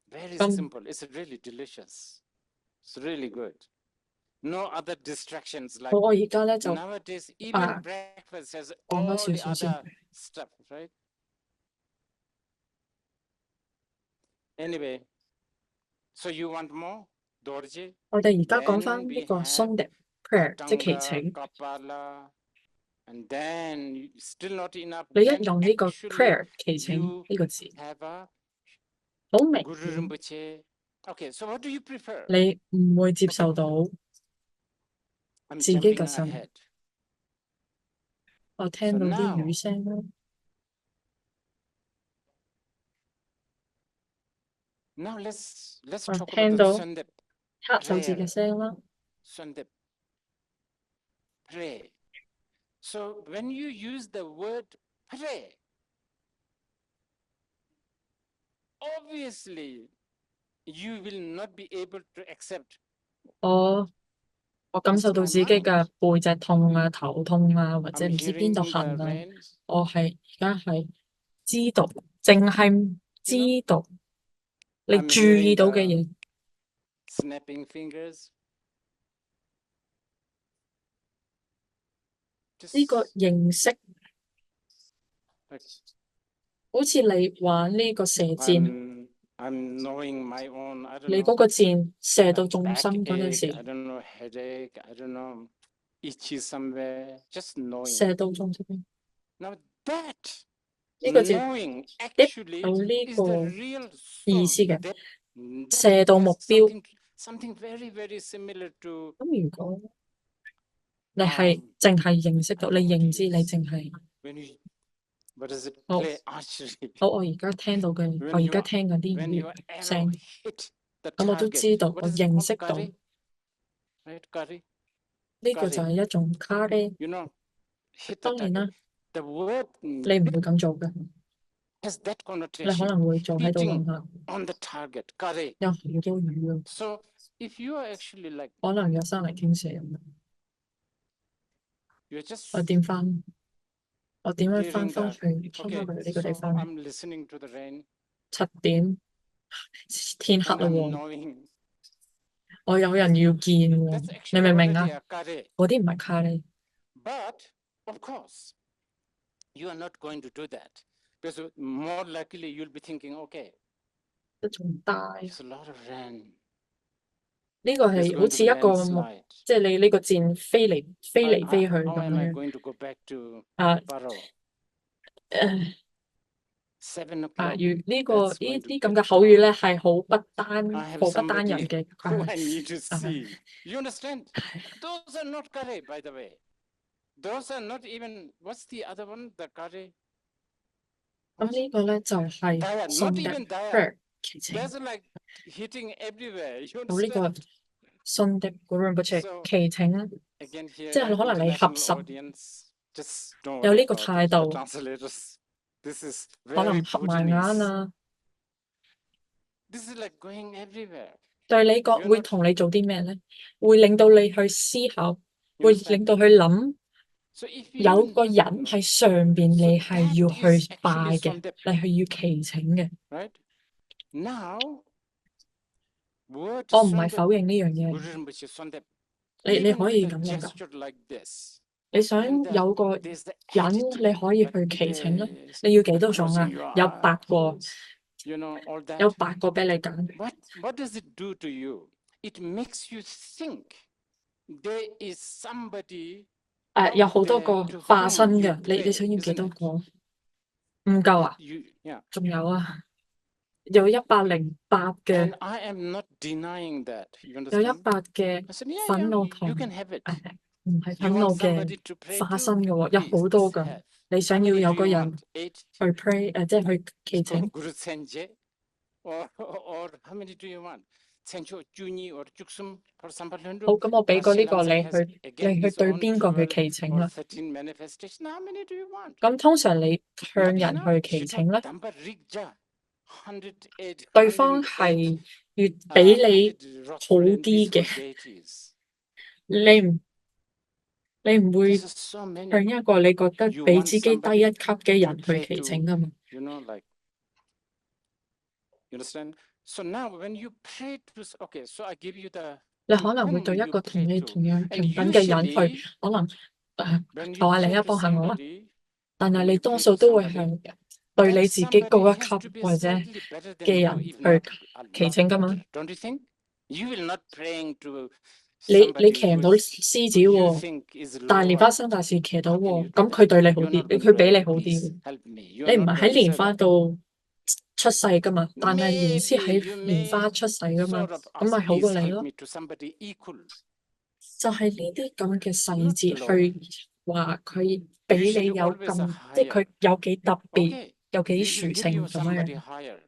Very 咁 simple. It's really delicious. It's really good. No other distractions like 我而家咧就 nowadays. Even 誒 breakfast has 講多 all 少 the 少先。 other stuff, right? Anyway, so you want more? Dorje? 我哋而家講 Then 翻呢 we 個 have Sunday prayer， 即係祈 Tanga, 請。 Kapala, and then still not enough. 你一 Then 用呢個 actually prayer 祈請 you 呢個字， have a 好明 Guru 顯 Rinpoche. Okay, so what do you prefer? 你唔會接受到 I'm 自己 jumping 嘅心。 ahead. 我聽 So 到啲 now, 雨聲啦， now let's 我 talk about 聽 the 到 Sundip 黑手指嘅 prayer. 聲啦。 Sundip pray. So when you use the word pray, obviously you will not be able to accept. 我感受到自己嘅背脊痛啊、頭痛啊，或者 I'm 唔知邊度 hearing the 痕啊。 rain. 我係而家係知道，淨係知道你 I'm 注意 hearing 到嘅 the 嘢。 snapping fingers. 呢個認識 Like 好似你玩呢個射箭， I'm knowing my own, I don't 你 know, 嗰個箭射到重心嗰陣 backache, 時， I don't know, headache, I don't know, itchy somewhere, just knowing. 射到重心。 Now that 呢個字 knowing 有 actually 呢 is 個 the real 意 source. 思嘅， That 射到目 has 標。 something very, very similar to 咁如果你係淨係認識到，你認知你淨係 when you, what does it 好 play archery? 好，我而家聽到嘅，我 When 而家 your 聽緊 when 啲 your 聲， arrow hit the 咁我都 target, 知道， what 我 is it 認 called? 識到 Curry? Right, curry? 呢個就 Curry. 係一種卡咧。 You know, hit the 當然啦， target. The word 你唔會咁做嘅。has that 你可 connotation. 能會做喺度 Hitting 諗下， on the target, kare. 有好多魚啊， So if you are actually like 可能有山泥傾瀉咁樣。 you're just 我點翻？我點樣翻 hearing 返 that. 去翻 Okay, 返去呢個地 so 方咧？ I'm listening to the rain 7點，天黑 and 啦 I'm 喎， knowing 我有人要見喎， that's 你 actually 明唔明 already 啊？ a kare. 嗰啲唔係卡呢， But of course, you are not going to do that because more likely you'll be thinking, okay, 一仲大。 there's a lot of rain. 呢個 There's 係好 going to 似 be 一個 landslide. 即係你呢個箭飛嚟飛去 How 咁 am I 樣。 going to go back to 啊 Paro? 7 呢 o'clock. 個 That's 呢 going to 啲咁 get 嘅口語 dark. 咧係好不單 I have 好不單人 somebody 嘅 who I need to 啊 see. You understand? Those are not kare, by the way. Those are not even, what's the other one? The kare? 咁呢個咧就係 Daya, 信 not 的 even daya. prayer 祈請。 There's like hitting everywhere. You 咁呢個 understand? 信的 Rinpoche So 祈請咧， again 即 here, 係可能你合 international 十 audience, just don't 有 worry 呢個 about 態 it. The 度， translators, this is 可能 very 合埋眼 Bhutanese. 啊， This is like going everywhere. 對你講 You're 會 not, 同你做啲咩咧？會令到你去思考， you 會 understand? 令到佢諗。 So if 有 you, 個 you 人 know, 喺上邊， so 你係 that 要 is 去 actually 拜嘅， Sondep, 你係要祈請嘅。 right? Now, word 我唔係 Sondep, 否認呢樣嘢， Guru Rinpoche Sondep, 你 even 可 with 以 a 咁樣㗎。 gesture like this, 你想 and the, 有個 there's the 人 attitude 你可以 like 去祈請咧， this, 你要幾 like 多種啊？ closing your 有8個， eyes, you know, all 有 that. 8個俾你揀。 What does it do to you? It makes you think there is somebody 有 out 好多 there 個 to 化 whom 身 you 嘅，你 pray, 想要幾 isn't 多 it? 個？唔夠啊？ Yeah. 仲有啊，有108嘅， And I am not denying that. You 有 understand? 100嘅 I said, yeah, 憤 yeah, 怒 you 同 can have it. 唔係憤 You 怒 want 嘅 somebody to pray 化身 to? 嘅喎，有 Please, 好多 just 㗎。 have. 你 How 想要 many 有 do 個 you 人 want? 8? 去 pray 即係去祈請。 Guru Senje? Or how many do you want? Sencho Juni or Juksum for 好， Sampalundu? 咁我俾個呢個 Shilamsai 你 has 去， again 你去 his 對 own 邊個去 12祈請 or 啦？ 13 manifestation. How many do you want? 咁通常你向 Not 人 enough. 去祈 Shito 請咧， Damba Rigja. 108, 對方 108係越比你 100 好 wrathful and 啲 peaceful 嘅， deities. 你唔會 This is so 向 many. 一個你覺得 You 比 want 自己低一 somebody 級嘅 to 人去 pray 祈 to, 請㗎嘛？ you know, like, you understand? So now when you pray to, okay, so I give you the, 你 to 可能會 whom 對一 you 個同 pray 你 to. 同樣 And 平等嘅人去， usually, 可能 when 求 you 下你 pray 啊， to 幫下我啦。 somebody, 但係 when 你 you 多 pray 數 to 都會 somebody, 向對 that 你自己 somebody 高一 has 級 to be 或者 slightly better than 嘅 you, 人 if 去 not a 祈 lot 請㗎嘛？ better. Don't you think? You will not praying to 你 somebody 騎唔到 who's, 獅子 who you 喎， think is 但係蓮 lower. 花生大士騎到 How can 喎， you do 咁佢 that? 對你好 You're 啲， not going 佢 to 比 do 你 it. 好啲 Please 喎。 help me. You 你 are 唔 not 係 going 喺 to 蓮 say 花 that. 度出世㗎嘛？但係蓮師 Maybe 喺 you 蓮花 may 出世㗎嘛？ sort of 咁 ask, 咪好過 please 你 help 咯。 me to somebody equal. 就係呢啲咁嘅細 Not 節 lower. 去話佢 You 比你 should 有 always a 咁，即係 higher. 佢有幾特別， Okay, 有幾 we 殊 will give 勝 you 咁 somebody 樣。 higher.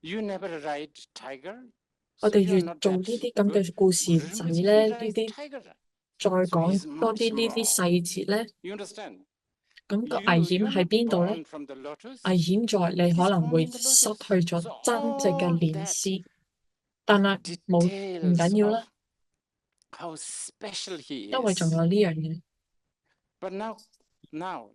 You never ride tiger, 我 so 哋 you're 越 not 做 that 呢啲咁 good. 嘅故事 Guru 仔 Rinpoche, 咧， he 呢 rides 啲 tiger. 再 So 講 he's 多 much 啲呢啲 more. 細節咧， You understand? 咁個危 You, 險 you're 喺 not 邊度咧？ born from the lotus. 危險在你 He's 可能 born 會 in the 失 lotus. 去咗 So 真正嘅 all 蓮 that 師，但係唔 details 緊要 of 啦， how special he 因為仲 is. 有呢樣嘢， But now,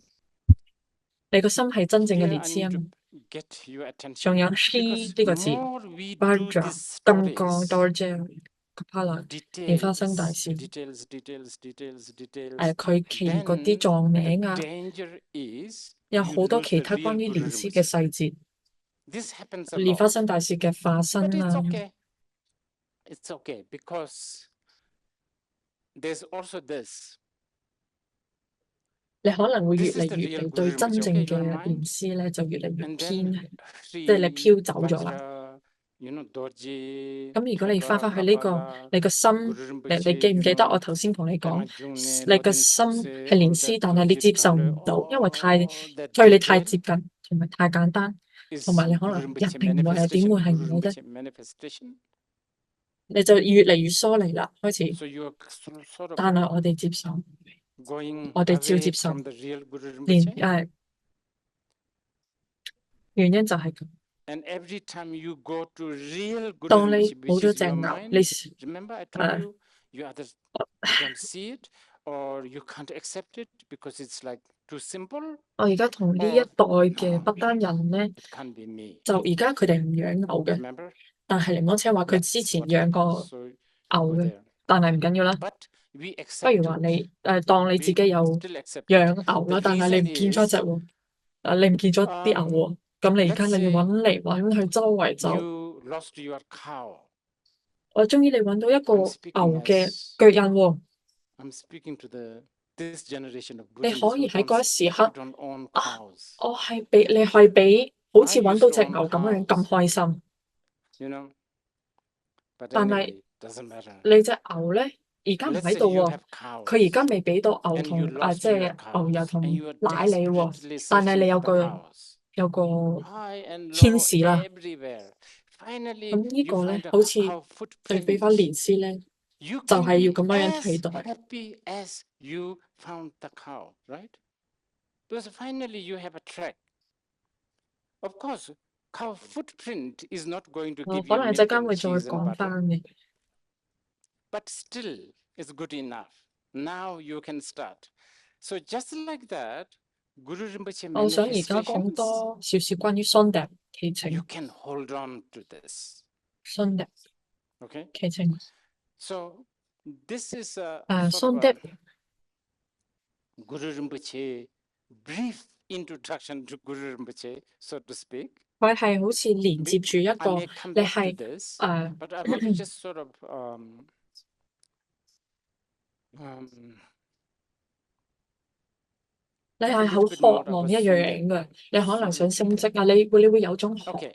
你個心係真正嘅 here 蓮 I 師啊 need to 嘛。 get your 仲 attention 有 he because 呢個字 more we do ，Bajra these 金剛 stories, 多謝 Kapala 蓮花生大 details, 師， details, details, details, details, 佢其餘嗰啲 then 藏 the 名啊， danger is 有 you 好多 lose 其 the 他 real 關於 Guru 蓮師嘅 Rinpoche. 細節， This happens a 蓮花 lot, 生大師嘅化 but 身 it's 啊， okay. It's okay because there's also this. 你可能會越 This is 嚟 the 越 real 嚟 Guru 對真 Rinpoche. 正 Okay, 嘅 your 蓮 mind, 師咧就越嚟越 and 偏， then 即係你 Sri 飄走咗啦。 Vajra, you know, Dorji, 咁如果你翻 Phaka, 返去呢個 Kapala, 你個心， Guru 你 Rinpoche, 記唔 you 記得我 know, 頭先同你講， Pema Jungne, 你個 Lodin 心 Tukse, 係蓮 all 師， that 但係你接受 Kale, 唔到，因為太 all that 對你太 detail 接近，同埋太簡單，同 is 埋你可能 Guru 入 Rinpoche 邊唔係點會 manifestation. 係 Guru 我咧， Rinpoche manifestation. 你就越嚟越疏離啦，開始。 So you're sort of 但係我哋接受， going 我哋照接 away 受， from the real Guru 連 Rinpoche. 原因就係咁。 And every time you go to real Guru 當你 Rinpoche, 冇 which 咗 is 隻 your 牛， mind, 你 remember I told you, you either you don't see it or you can't accept it because it's like too simple. 我而家同呢一代嘅不丹人咧， It can't be me. 就而家佢哋唔養牛嘅， Remember? 但係寧安車話佢之前養過 So 牛 go 嘅， there. 但係唔緊要啦。 But we 不 accept 如話 it. 你當你自己有 Still accept 養 it. 牛 The 啦，但係你 reason 唔見咗一隻 is 喎，你唔見咗啲牛喎，咁你而家 let's 你要 say 揾嚟揾去周圍走。 you lost your cow. 我終於你揾到一個 I'm speaking 牛嘅 as 腳印喎， I'm speaking to this generation of 你 Buddhists 可以 who 喺嗰一時 who 刻 don't own 啊， cows. 我係比你係比好似 I 揾 used 到 to 隻 own 牛咁樣咁 cows, 開心。 you know. But 但係 anyway, doesn't matter. 你隻牛咧而家唔 Let's 喺 say 度 you 喎， have cows 佢而家未俾到牛 and you 同lost 即 your 係牛油 cows 同 and you are 奶你喎， desperately 但係 searching 你有 for the 個 cows 有個 high and 天 low 使啦。 everywhere. Finally, 咁呢 you 個咧 find a 好似 cow 對比翻 footprint. 連詩咧， You 就 can 係要 be 咁樣 as 睇待。 happy as you found the cow, right? Because finally you have a track. Of course, cow footprint is not going to 我 give 可 you 能陣 milk 間 and 會再 cheese and 講 butter, 翻嘅。 but still it's good enough. Now you can start. So just like that, Guru Rinpoche 我想而家講 manifestations, 多少少關於 Sondep 祈 you 請 can hold on to this. Sondep Okay? 祈請 So this is a 誒 sort of Sondep a Guru Rinpoche brief introduction to Guru Rinpoche, so to speak. 佢係好似連接住一 I 個 may come 你 back to 係 this, 誒 but I want to just sort of um, 你 have 係 a 好 little bit 渴 more of 望 a 一樣 Sondep. 嘅，你可能想升職啊，你會有種渴 Okay.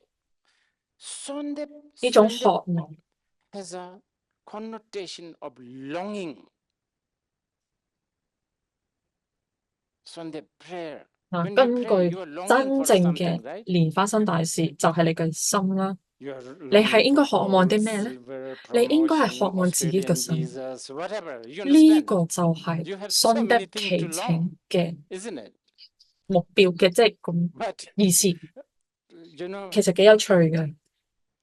Sondep, 呢種 Sondep 渴望。 has a connotation of longing. Sondep prayer. 嗱， When you 根 pray, 據 you are longing 真 for 正 something, 嘅 right? 蓮花生大事，就係你嘅心啦。 You are 你係 longing 應該 for 渴望 gold, 啲咩咧？ silver, 你應該係 promotion, 渴望自己嘅 Australian 心。 visas, whatever. You 呢 understand? 個就係 You have so Sondep many things 祈 to long, 請嘅 isn't it? 目標嘅，即係咁 But 意思。 you know, 其實幾有趣嘅，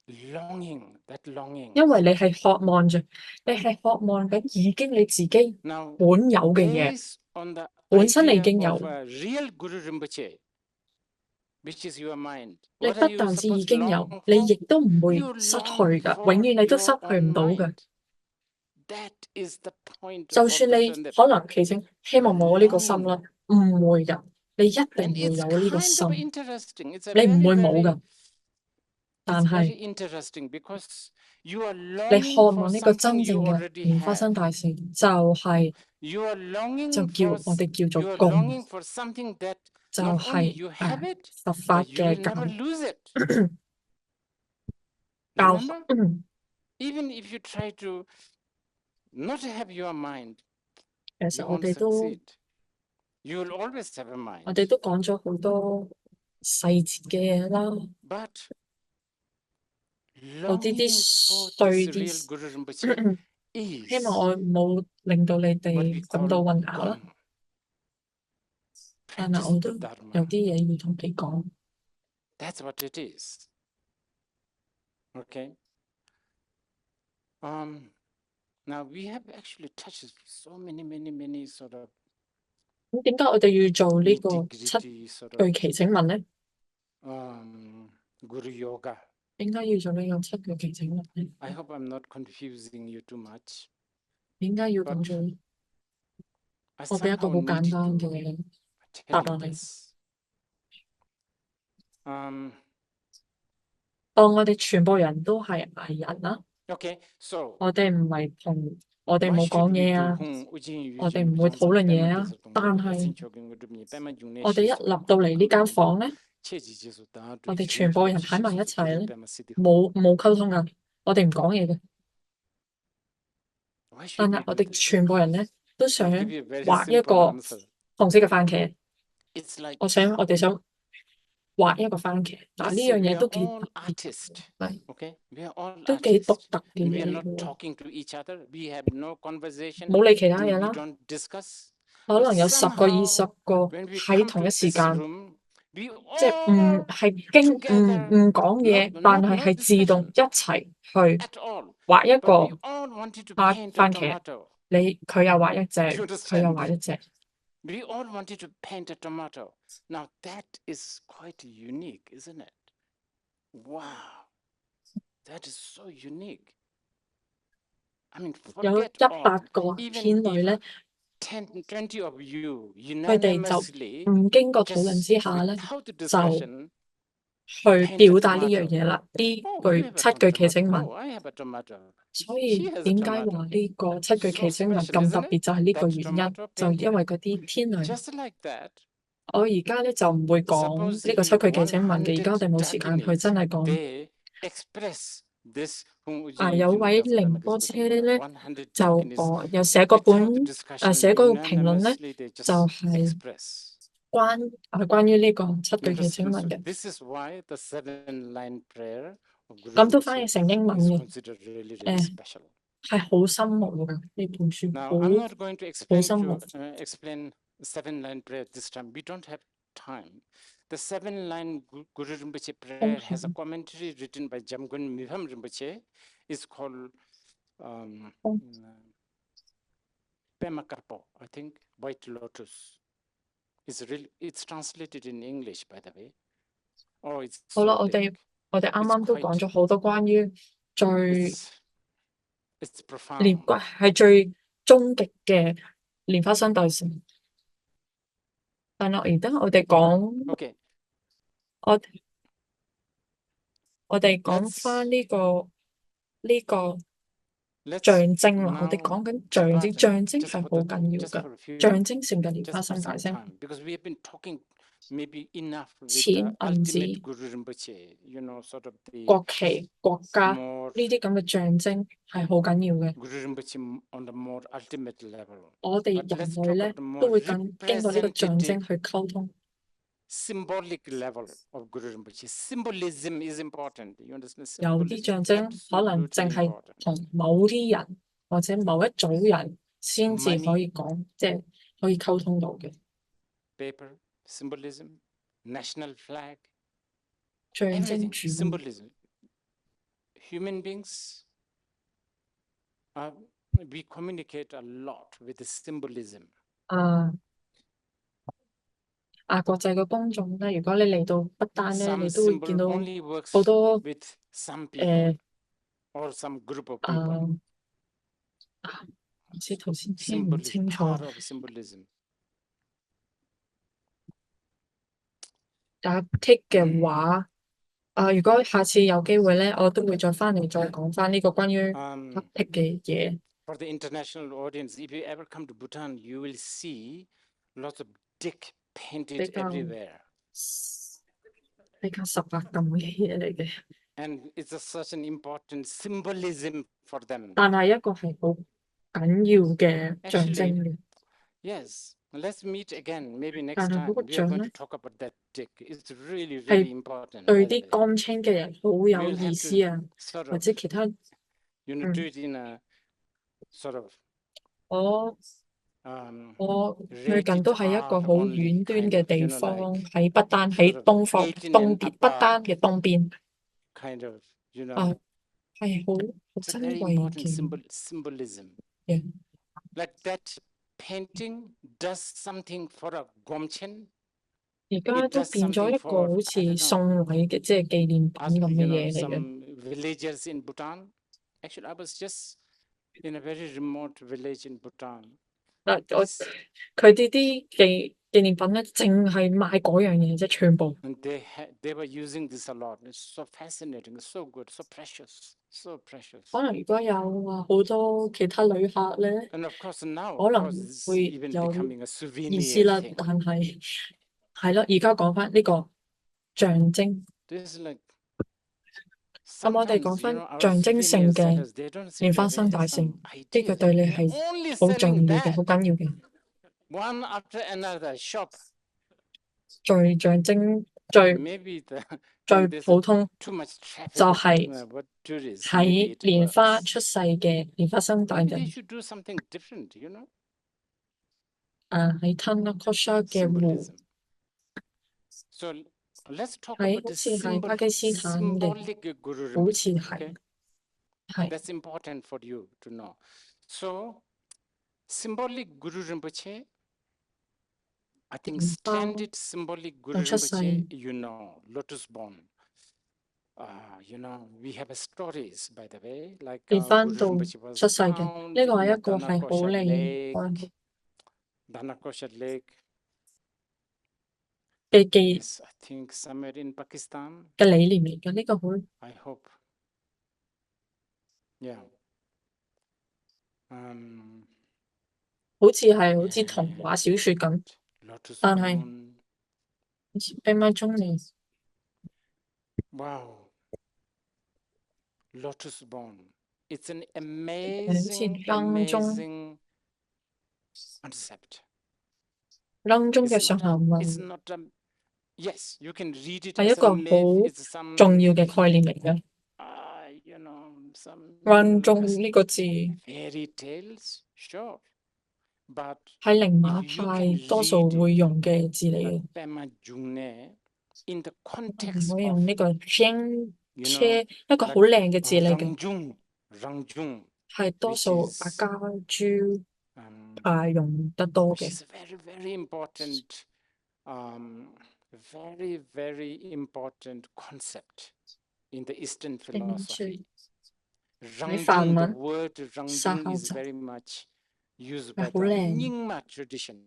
longing, that longing. 因為你係渴望住，你係渴望緊已經你自己 Now, 本有嘅嘢， based on the 本身你已 idea 經有。 of a real Guru Rinpoche, which is your mind, 你 what 不 are you 但止已 supposed to 經有， long 你 for? 亦都唔會 You 失去 long 㗎， for 永遠你都失 your 去唔 own 到嘅。 mind. That is the point 就 of 算 the 你 Sondep. 可能祈請希望冇呢個心 Longing. 啦，唔會㗎，你一定 And 會 it's 有呢個 kind of 心， interesting. It's a 你唔 very, 會冇 very, 㗎。但 it's 係 very interesting because you are 你 longing 渴 for 望呢個 something 真 you 正嘅 already 蓮花 have. 生大事，就係 You are 就 longing 叫 for 我哋叫 you 做 are 供， longing for something that 就 not only 係 you have it, 佛法 but you will 嘅 never 教 lose it. 教 Remember? Even if you try to not have your mind, 其 you 實我 won't 哋都 succeed. You will always have a 我 mind. 哋都講咗好多細節嘅嘢啦， But 有啲 longing for 碎 this 啲 real Guru Rinpoche 希望 is 我冇令到你 what we 哋感到 call 混淆啦。 gong. 但係 Practice 我 the 都 Dharma. 有啲嘢要同你講。 That's what it is. Okay. Now we have actually touched so many sort of 咁點解我哋要做呢個 integrity 7 sort 句 of 祈請文咧？ Guru Yoga. 點解要做呢個7句祈請文咧？ I hope I'm not confusing you too much. 點解要 But 咁做咧？ I 我俾一個 somehow 好簡 need 單 to 嘅 tell 答 you 案你。 this. 當我哋全部人都係藝人啦， Okay, so 我哋唔係同我哋 why 冇 should 講 we 嘢 do 啊， hung ujin 我哋 yujin 唔會 bujang 討論 sam 嘢 pema 啊。 desert 但 dong 係 asin chogin udum pema jungne 我哋一 shiso 入到嚟呢間房咧， cheji jisu da 我 du 哋全部人喺埋一齊咧， pema sidi 冇溝通噶，我哋唔講嘢嘅。 Why 但 should 係 we 我 do 哋 this? 全部人咧都想 I'll give you a very 畫一 simple 個 answer. 紅色嘅番茄。 It's like 我哋想畫一個番茄。嗱，呢 let's 樣 say we 嘢 are 都幾 all 特別， artists. 係 Okay, we are all 都幾獨 artists. 特嘅 And we 嘢 are 嚟 not 嘅喎。 talking to each other. We have no conversation. 冇理其他 And 嘢 we 啦， don't discuss. 可 But 能有10個、20 somehow, 個 when we 喺 come 同 to 一時 this 間， room, 即係唔係經唔講嘢，但係自動一齊去畫一個番茄，佢又畫一隻，佢又畫一隻。We all wanted to paint a tomato. Now that is quite unique, isn't it? Wow, that is so unique. I mean, 有100個天女咧，佢哋就唔經過討論之下咧，就去表達呢樣嘢啦。呢7句祈請文，所以點解話呢個7句祈請文咁特別，就係呢個原因，就因為嗰啲天女。我而家咧就唔會講呢個7句祈請文嘅，而家我哋冇時間去真係講。有位寧波車咧就有寫嗰寫嗰個評論咧，就係關於呢個7句祈請文嘅。咁都翻譯成英文嘅，係好深奧嘅呢本書，好深奧。7-line prayer this time. We don't have time. The 7-line Guru Rinpoche prayer has a commentary written by Jamgon Miham Rinpoche. It's called Pema Karpo, I think, White Lotus. It's translated in English, by the way. Oh, it's 好啦，我哋啱啱都講咗好多關於最係最終極嘅蓮花生大成。但係而家我哋講，我哋講翻呢個象徵啦。我哋講緊象徵係好緊要㗎，象徵性嘅蓮花生大聲。錢銀紙、國旗、國家呢啲咁嘅象徵係好緊要嘅。我哋人類咧都會經過呢個象徵去溝通。Symbolic level of Guru Rinpoche. Symbolism is important. You understand? 有啲象徵可能淨係同某啲人或者某一組人先至可以講，即係可以溝通到嘅。Paper symbolism, national flag, 象徵住 symbolism. Human beings, we communicate a lot with the symbolism. 國際嘅公眾咧，如果你嚟到不丹咧，你都會見到好多唔知頭先聽唔清楚。打剔嘅話，如果下次有機會咧，我都會再翻嚟再講翻呢個關於打剔嘅嘢。For the international audience, if you ever come to Bhutan, you will see lots of tick painted everywhere. 比較18禁嘅嘢嚟嘅。And it's such an important symbolism for them. 但係一個係好緊要嘅象徵嘅。Yes, let's meet again. Maybe next time we are going to talk about that tick. It's really, really important. 對啲甘青嘅人好有意思啊，或者其他。You know, do it in a sort of. 我最近都係一個好遠端嘅地方，喺不丹，喺東邊，不丹嘅東邊。係好珍貴嘅。Symbolism. Like that painting does something for a Gomchen. 而家都變咗一個好似送禮嘅，即係紀念品咁嘅嘢嚟嘅。Villagers in Bhutan. Actually, I was just in a very remote village in Bhutan. 佢哋啲紀念品咧，淨係賣嗰樣嘢啫，全部。They were using this a lot. It's so fascinating, so good, so precious, so precious. 可能如果有好多其他旅客咧，可能會有意思啦。但係咯，而家講翻呢個象徵。咁我哋講翻象徵性嘅蓮花生大聖，呢個對你係好重要嘅，好緊要嘅。One after another shop. 最象徵最普通就係喺蓮花出世嘅蓮花生大聖。喺 Tanakosha 嘅湖。So let's talk 係 about 好 the 似係巴 symbol, 基斯坦嘅， symbolic Guru 好似 Rinpoche. 係 Okay, 係 that's important for you to know. So symbolic Guru Rinpoche, I think 蓮花 standard symbolic 到 Guru 出世， Rinpoche, you know, lotus born. You know, we have stories, by the way, like 蓮花 Guru 到 Rinpoche was 出世嘅， found 呢個係 in 一個係好 Dhanakosha 厲 Lake. Dhanakosha Lake 嘅記 is, I think, somewhere in Pakistan. 嘅理念嚟嘅，呢個好 I hope. Yeah. 好似係好似童話小説咁， Lotus 但係 born. 好似兵馬中年 Wow. Lotus born. It's an 好似 amazing, 罌中 amazing concept. 罌中嘅 It's 上 not, 行 it's 運 not yes, you can read it 係一 as a 個好 myth. It's some, 重要嘅概念嚟嘅。 you know, some 罌中呢個字 fairy tales, sure. But 係靈 if 馬 you can 派多數 read 會用嘅字嚟嘅， Pema June in the 唔 context 會 of, 用呢個 you 車 know, 一個好 like 靚嘅字嚟嘅， Rangjung, 係多 which 數 is 阿家豬派用得多 which 嘅。 is very, very important, very, very important concept in the Eastern 定 philosophy. 住喺梵 Rangjung, the 文 word 沙 Rangjung 考 is 集 very much used 係 by 好 the 靚， Nyingma tradition.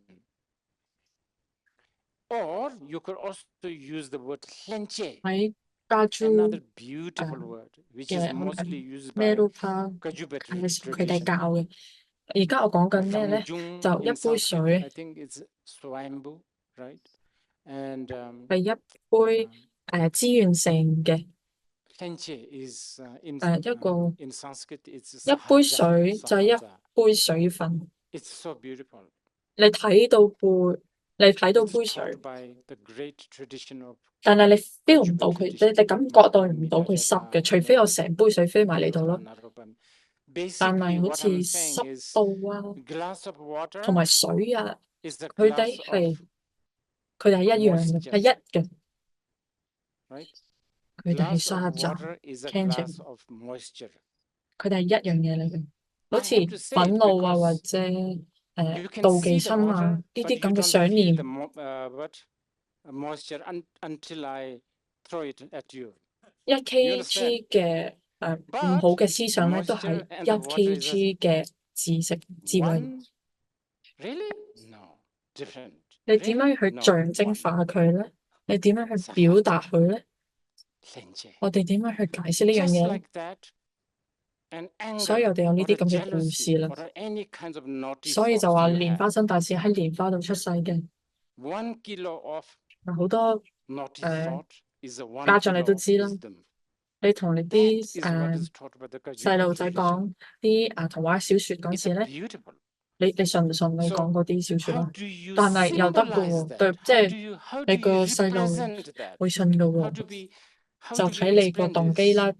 Or you could also use the word Hlenche, 喺家豬 another beautiful word, which is 嘅 mostly used 咩 by 都怕 Kajuba 係佢哋 tradition. 教嘅。而家我講緊咩咧？ Rangjung 就一 in 杯 Sanskrit, 水 I think it's Swayambhu, right? And 係一杯資源性嘅 Hlenche is in 一個 in Sanskrit it's 一杯 sahaja, 水就係一 sahaja. 杯水分。 It's so beautiful. 你睇到杯，你睇到 It's 杯水， taught by the great tradition of 但係你 feel 唔 Kajuba 到佢，你 tradition, 感覺到唔到佢濕嘅， Madhurika, 除非我成杯水飛埋嚟度咯。 Narupam. 但 Basically, 係好 what 似 I'm saying 濕 is 度啊， glass of 同 water 埋水啊， is the 佢 glass 哋 of 係佢哋係一樣嘅， moisture, 係一嘅。 right? 佢哋係 Glass of 沙集， water is a 聽清， glass of moisture. 佢哋係一樣嘢嚟嘅。好 I 似 have to say 憤 it 怒啊，或 because 者you can 妒忌 see the 心啊， water, 呢 but 啲 you 咁嘅 don't 想 feel 念， the moisture until I throw it at you. 1 You kg understand? 嘅唔 But 好嘅思想咧，都係 moisture and 1 the water is a kg 嘅智慧。 one. Really? No. Different. 你點 Really? 樣去 No. 象 One. 徵化佢咧？你點樣去 Sahaja. 表達佢咧？ Hlenche. 我哋點樣去解釋呢樣 Just 嘢咧？ like that, an 所以 anger 我哋有呢 or 啲 a 咁嘅故事 jealousy 啦。 or any kinds of naughty 所以就 thoughts 話 you 蓮 have, 花生大師喺蓮花度出世嘅， 1 kilo of 好多 naughty 誒 thought is a 1家長你 kilo 都 of 知啦。 wisdom. 你同你 That 啲 is what is taught by the 細 Kajuba 路仔 tradition. 講啲童話小説嗰 It's 時 a 咧， beautiful. 你信唔信你講 So 嗰啲小説 how 啊？ do you 但係又得嘅 symbolize 喎， that? 對，即 How 係 do you 你個 represent 細路 that? 會信嘅 How 喎， do we how 就 do we 睇你個 explain 動機 this? 啦。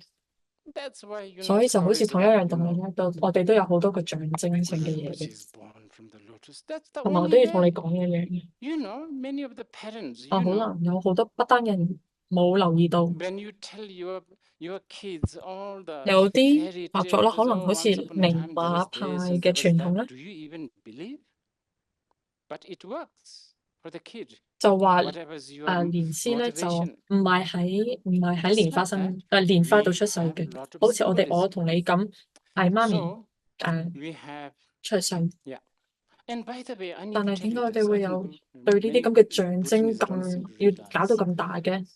That's why you know 所以就好似 stories 同一 like 樣 you 道理 know 咧，我哋都有好多個象徵性 Guru 嘅嘢 Rinpoche 嘅， is born from the lotus. That's the 同埋我 only 都要同你 way. 講一樣嘢。 You know, many of the parents, 可 you know, 能有好多不丹人冇留意到， when you tell your kids all the 有啲 fairy 畫作啦， tales, 可能 oh, 好似 once upon a 寧 time there 瑪 was 派 this and 嘅 there was 傳統 that. 咧， Do you even believe? But it works for the kid. 就話 Whatever's your 蓮師咧就 motivation. 唔係喺 Just 蓮花 like that, 蓮花度 we 出世 have 嘅， a lot of 好似我 symbolism. 同你咁係媽咪 So we have 出世， yeah. And by the way, I need 但 to 係 tell 點解 you 我哋 this. 會 I 有 think 對呢啲 many 咁嘅象徵 Bhutanese 咁 don't 要 realize. 搞到咁大嘅？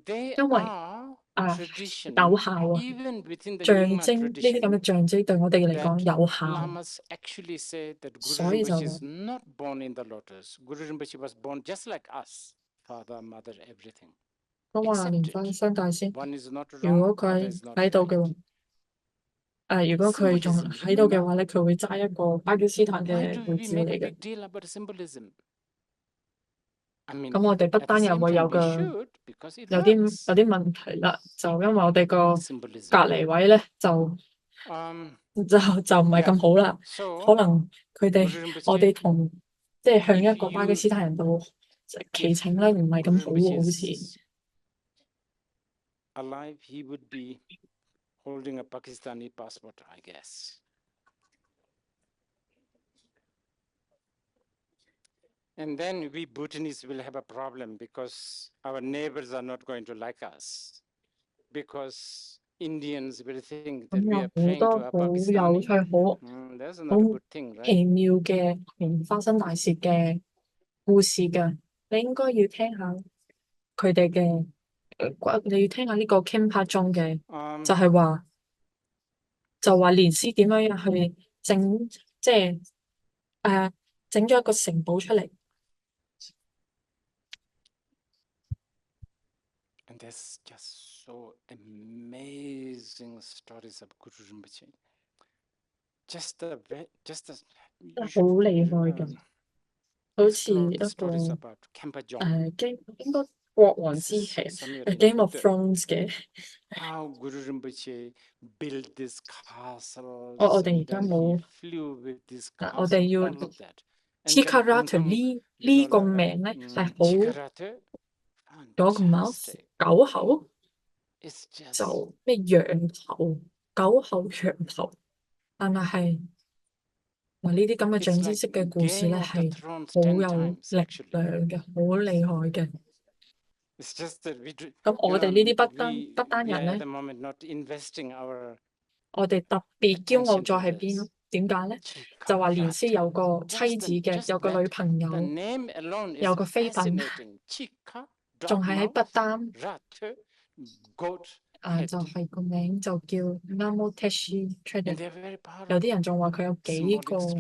They 因為 are 有 tradition 效啊， even within the 象 Nyingma 徵呢啲咁 tradition 嘅象徵對我哋嚟 that 講有效， lamas actually say that Guru 所以就 Rinpoche is not born in the lotus. Guru Rinpoche was born just like us, father, mother, everything. 我話 Accept 蓮花 it. 生大師， One is not 如果 wrong, other 佢 is not 喺度嘅 right. 話，如果佢仲 Symbolism, 喺度嘅 remember? 話咧，佢會揸一個巴基斯坦 Why 嘅 do 護 we 照 make 嚟 a 嘅。 big deal about symbolism? I 咁 mean, 我哋不 at the 單又 same 會 time 有 we 個 should because it 有啲 works. 有啲問題啦，就因為我哋個 Symbolism. 隔離位咧就唔係 Yeah. 咁好啦， So 可能佢哋 Guru 我哋 Rinpoche, 同即係向 if 一個巴基 you 斯坦人度祈請咧唔係咁好喎，好似。 alive, he would be holding a Pakistani passport, I guess. And then we Bhutanese will have a problem because our neighbors are not going to like us. Because Indians will think 咁 that we 有 are 好 praying 多 to a 好有 Pakistani. 趣、好 That's 好 not a good thing, right? 奇妙嘅同花生大舌嘅故事㗎，你應該要聽下佢哋嘅，你要聽下呢個 Kim 拍中嘅，就係話蓮師點樣去整，即係整咗一個城堡出嚟。 And there's just so amazing stories of Guru Rinpoche. Just the 好厲害㗎，好似一個應該國王之騎Game of Thrones 嘅。 How Guru Rinpoche built this castle. 我哋而家冇，我哋要 Chikarate 呢個名咧係好嗰個 mouth 狗口，就咩羊頭狗口羊頭，但係嗱呢啲咁嘅象徵式嘅故事咧係好有力量嘅，好厲害嘅。咁我哋呢啲不丹人咧，我哋特別驕傲在係邊咯？點解咧？就話蓮師有個妻子嘅，有個女朋友，有個妃嬪，仲係喺不丹。就係個名就叫 Namo Teshi Trading。有啲人仲話佢有幾個妃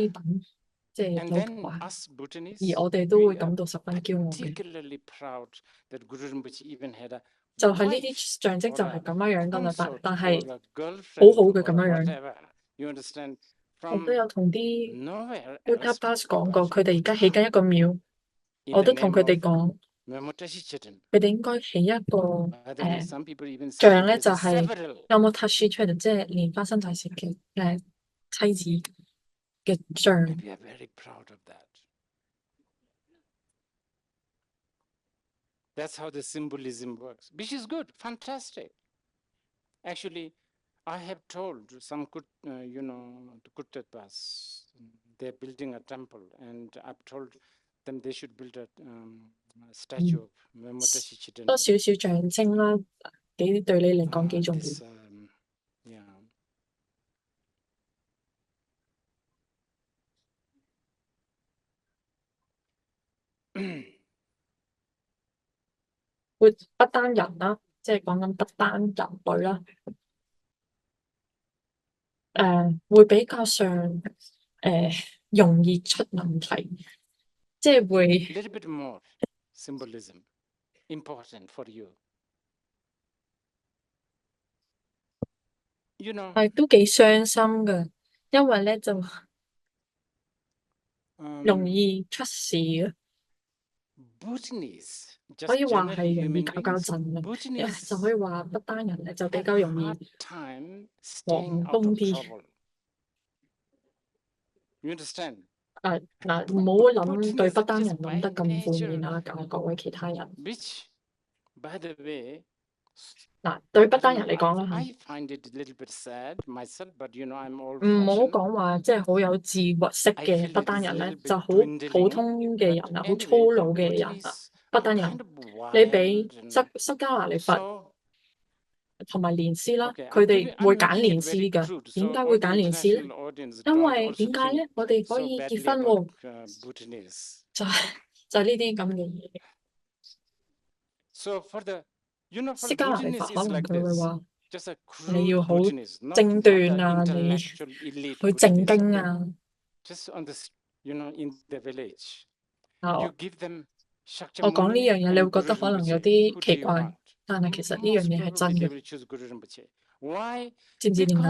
嬪，即係老婆啊。而我哋都會感到十分驕傲嘅。就係呢啲象徵就係咁樣㗎啦，但係好好嘅咁樣。我都有同啲 Buddha Bus 講過，佢哋而家起緊一個廟，我都同佢哋講，佢哋應該起一個像咧，就係 Namo Teshi Trading， 即係蓮花生大師嘅妻子嘅像。That's how the symbolism works, which is good, fantastic. Actually, I have told some Kuttapas, they're building a temple, and I've told them they should build a statue of Memotashi Chiden. 多少少象徵啦，對你嚟講幾重要。不丹人啦，即係講緊不丹人類啦，會比較上容易出問題，即係會 little bit more symbolism important for you. You know， 係都幾傷心㗎，因為咧就容易出事嘅。可以話係容易搞震嘅，就可以話不丹人咧就比較容易惶恐啲。嗱，唔好諗對不丹人諗得咁負面啊，各位其他人。嗱，對不丹人嚟講啦唔好講話即係好有智慧式嘅不丹人咧，就好普通嘅人啊，好粗魯嘅人啊。不丹人，你俾釋迦牟尼佛同埋蓮師啦，佢哋會揀蓮師㗎。點解會揀蓮師咧？因為點解咧？我哋可以結婚喎，就係呢啲咁嘅嘢。釋迦牟尼佛可能佢會話你要好正斷啊，你去正經啊。我講呢樣嘢，你會覺得可能有啲奇怪，但係其實呢樣嘢係真嘅。知唔知點解？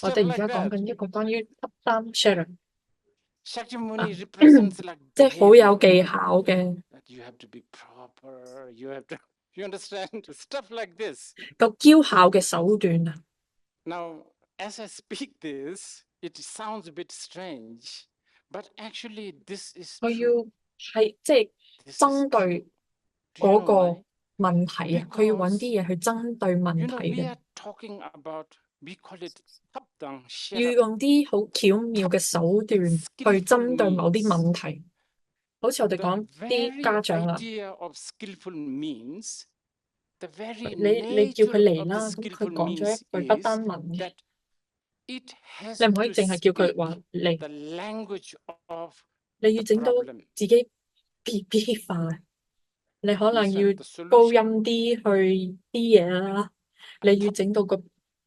我哋而家講緊一個關於不丹 shadow， 即係好有技巧嘅。夠嬌巧嘅手段啊！ Now, as I speak this, it sounds a bit strange, but actually this is 佢要 true. 係即係 This is 針對 true. Do you 嗰 know 個 why? 問題啊，佢要揾 Because 啲嘢去針對問 you know 題 we 嘅， are talking about, we call it 恰當 shut 要 up. 用啲好巧妙嘅手段去 Skillful 針對某啲 means. 問題。好似我哋 The 講啲 very 家長啦， idea of skillful means, the very 你叫佢 nature 嚟 of the 啦，咁佢 skillful 講咗一 means 句不 is 單文嘅， that it has 你唔可以 to 淨係叫佢 speak 話嚟， the language of 你要 the 整到 problem. 自己 BB 化，你可能要 Listen, the 高音 solution 啲去啲嘢啦，你要整到個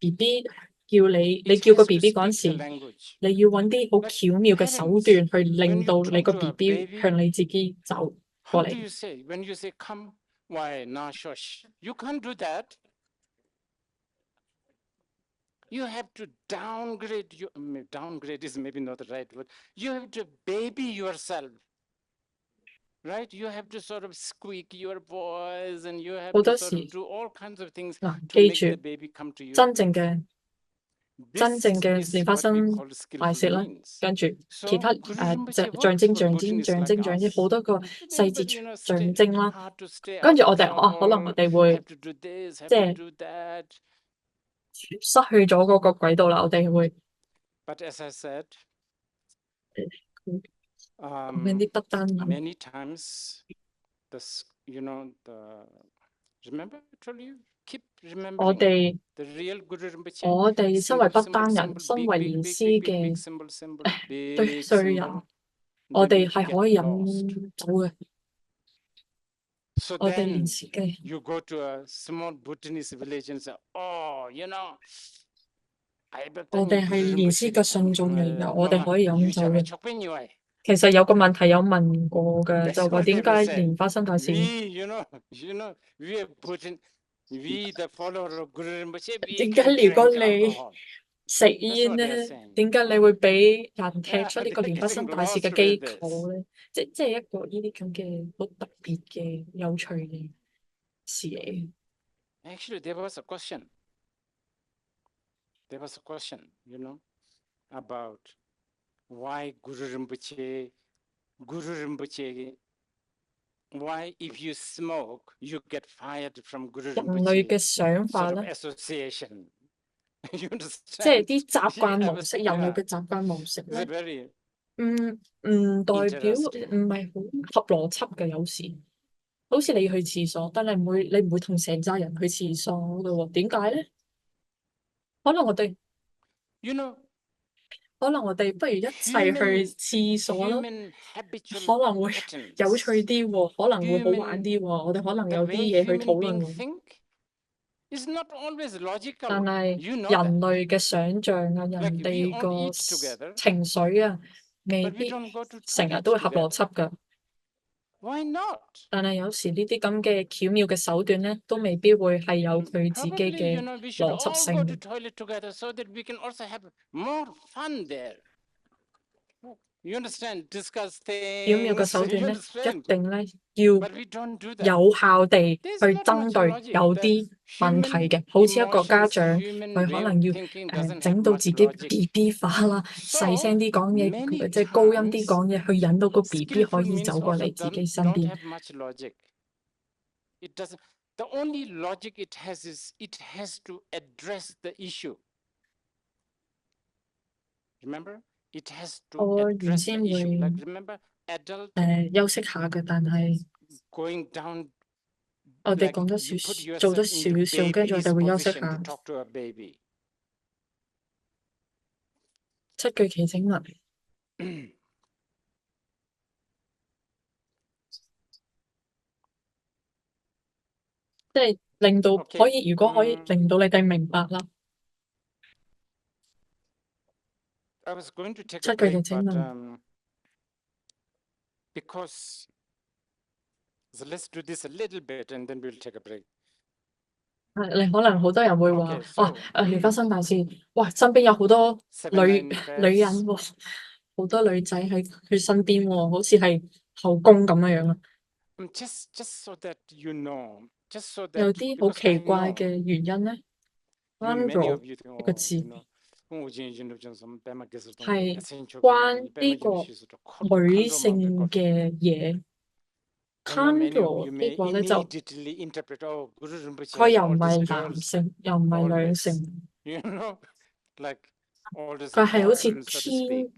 BB 叫你 it 叫個 has to BB 嗰陣 speak the 時， language. 你要揾啲好 Like 巧妙嘅手 parents, 段去 when 令 you 到你 talk 個 to a BB baby, 向你自己走 how 過 do 嚟。 you say? When you say come, why, nah, shush. You can't do that. You have to downgrade your, downgrade is maybe not the right word. You have to baby yourself. Right? You have to sort of squeak your voice and you have 好 to 多 sort 時 of do all kinds of things 嗱， to 記 make 住 the baby come to you. 真正嘅 This 連 is 發 what we 生 call 大 skillful 事啦， means. 跟住其 So 他 Guru 象 Rinpoche 象 works 徵 for 象徵 Bhutanese 象 like 徵象徵 us. 好多個 A 細 little 節 bit, you know, 象 stay 徵啦， hard to stay 跟 out 住 of 我哋可能我 trouble, 哋會 have to do this, 即 have to 係 do that. 失去咗嗰個軌道啦，我哋會 But as I said, 講緊啲不單文。 many times, you know, remember I told you, keep 我 remembering 哋 the real Guru Rinpoche. 我哋身為 Symbol, 不 symbol, 單人， symbol, 身 big, 為 big, 蓮 big, 師 big, big, 嘅 big symbol, symbol, 對 big 罪 symbol. 人，我 Then 哋 we 係 get 可以 lost. 引走嘅。 So 我哋 then 蓮師嘅 you go to a small Bhutanese village and say, oh, you know, 我哋係蓮師嘅信眾嚟㗎，我哋可以引走嘅。 Mama, 其實有個問題有問過嘅， That's 就話 what 點 they 解 will say. 連發生大事？ We, you know, we are Bhutan, we the follower of Guru Rinpoche, we 點解 can 如果 drink 你 alcohol. 食 That's 煙 what 咧， they're saying. 點解你會俾人踢 Yeah, 出呢個 they're 連發 getting 生大事 lost 嘅機 with this. 構咧？即係一個呢啲咁嘅好特別嘅有趣嘅事嚟嘅。 Actually, there was a question. There was a question, you know, about why Guru Rinpoche, why if you smoke, you get fired from Guru 人類嘅 Rinpoche 想法 sort of 咧， association. You 即係 understand? 啲習慣 I 模 was, 式，人類 yeah, 嘅習慣模式 it's a 咧， very 唔代表 interesting. 唔係好合邏輯嘅，有時好似你去廁所，但係你唔會同成扎人去廁所嘅喎，點解咧？可能我哋 You know, 可能我哋不如一齊去廁所咯， human 可 habitual 能會 patterns, 有趣啲喎，可能會好玩 human, 啲喎，我哋可能 the 有啲 way 嘢去 human 討 beings 論喎。 think is not always 但 logical. 係 You know 人 that. 類嘅想像啊， Like 人 we 哋 all 個 eat together, 情緒啊，未 but we 必 don't go to 成日 toilet 都會合邏 together. 輯㗎。 Why not? 但係有時呢啲咁嘅巧妙嘅手段咧，都未必會係有佢自己 Probably, you 嘅 know, we should 邏輯 all 性 go to 嘅。 toilet together so that we can also have more fun there. You understand? Discuss 巧妙嘅 things. 手 You 段咧，一 understand? 定咧要 But we don't do that. 有效地去 There's not 針 much 對 logic. 有 The 啲問題 human 嘅，好似一個家 emotions, 長， human 佢 way 可 of 能要 thinking doesn't have 整到 much 自己 logic. BB 化啦，細 So 聲啲講嘢， many 即係高音啲 times, 講嘢，去引到個 BB 可 skillful 以 means 走過 also 嚟自己身 don't 邊。 have much logic. It doesn't. The only logic it has is it has to address the issue. Remember, it has to 我原 address 先 the issue. 會 Like remember, adult 休息下嘅，但係 going down, 我哋 like 講咗 you put 做 yourself 咗 into 少少，跟住我 baby's 哋會休息 position to 下。 talk to a baby. 七句祈請文，即係令到可 Okay. 以，如果可以令到你哋明白啦。 I was going to take 七 a 句 break, 祈請 but 文， because so let's do this a little bit and then we'll take a break. 你可能好多人會話 Okay, so 連發生大事，哇！身邊有好多女 79 女 prayers. 人喎，好多女仔喺佢身邊喎，好似係後宮咁樣啊。 Just so that you know, just so 有 that 啲好 because I 奇怪 know 嘅原因咧， Control 呢個字係關呢個女性嘅嘢。Control 呢個咧就佢又唔係男性，又唔係女性，佢係好似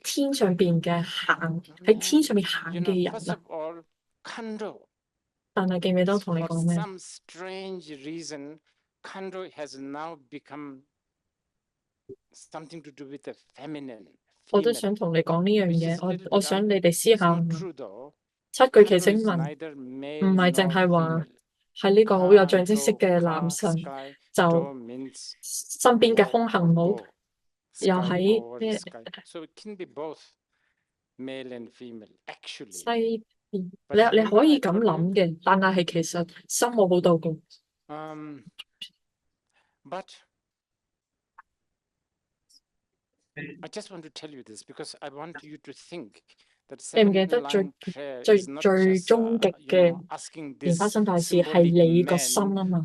天上邊嘅喺天上面行嘅人啦。但係記唔記得同你講咩？ something to do with the feminine. 我都想同你講呢樣嘢，我想你哋思考下，七句祈請文唔係淨係話係呢個好有象徵式嘅男神，就身邊嘅空行母，又喺咩？ So it can be both male and female, actually. 西邊，你可以咁諗嘅，但係其實心冇好到嘅。But I just want to tell you this because I want you to think that 記唔記得最終極嘅蓮花生大事係你個心啊嘛？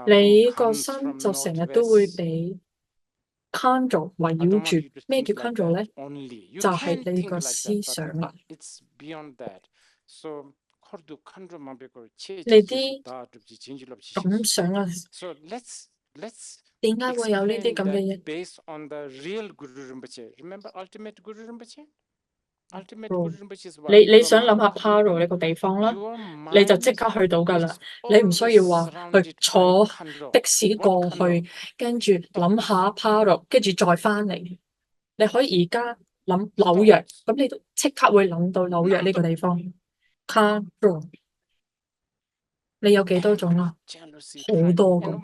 你個心就成日都會俾 control 圍繞住。咩叫 control 咧？就係你個思想啦。你啲感想啊？點解會有呢啲咁嘅嘢？ Based on the real Guru Rinpoche. Remember ultimate Guru Rinpoche? Ultimate 你想諗下 Paro 呢個地方啦，你就即刻去到㗎啦。你唔需要話去坐的士過去，跟住諗下 Paro， 跟住再翻嚟。你可以而家諗紐約，咁你都即刻會諗到紐約呢個地方。Paro， 你有幾多種啊？好多個。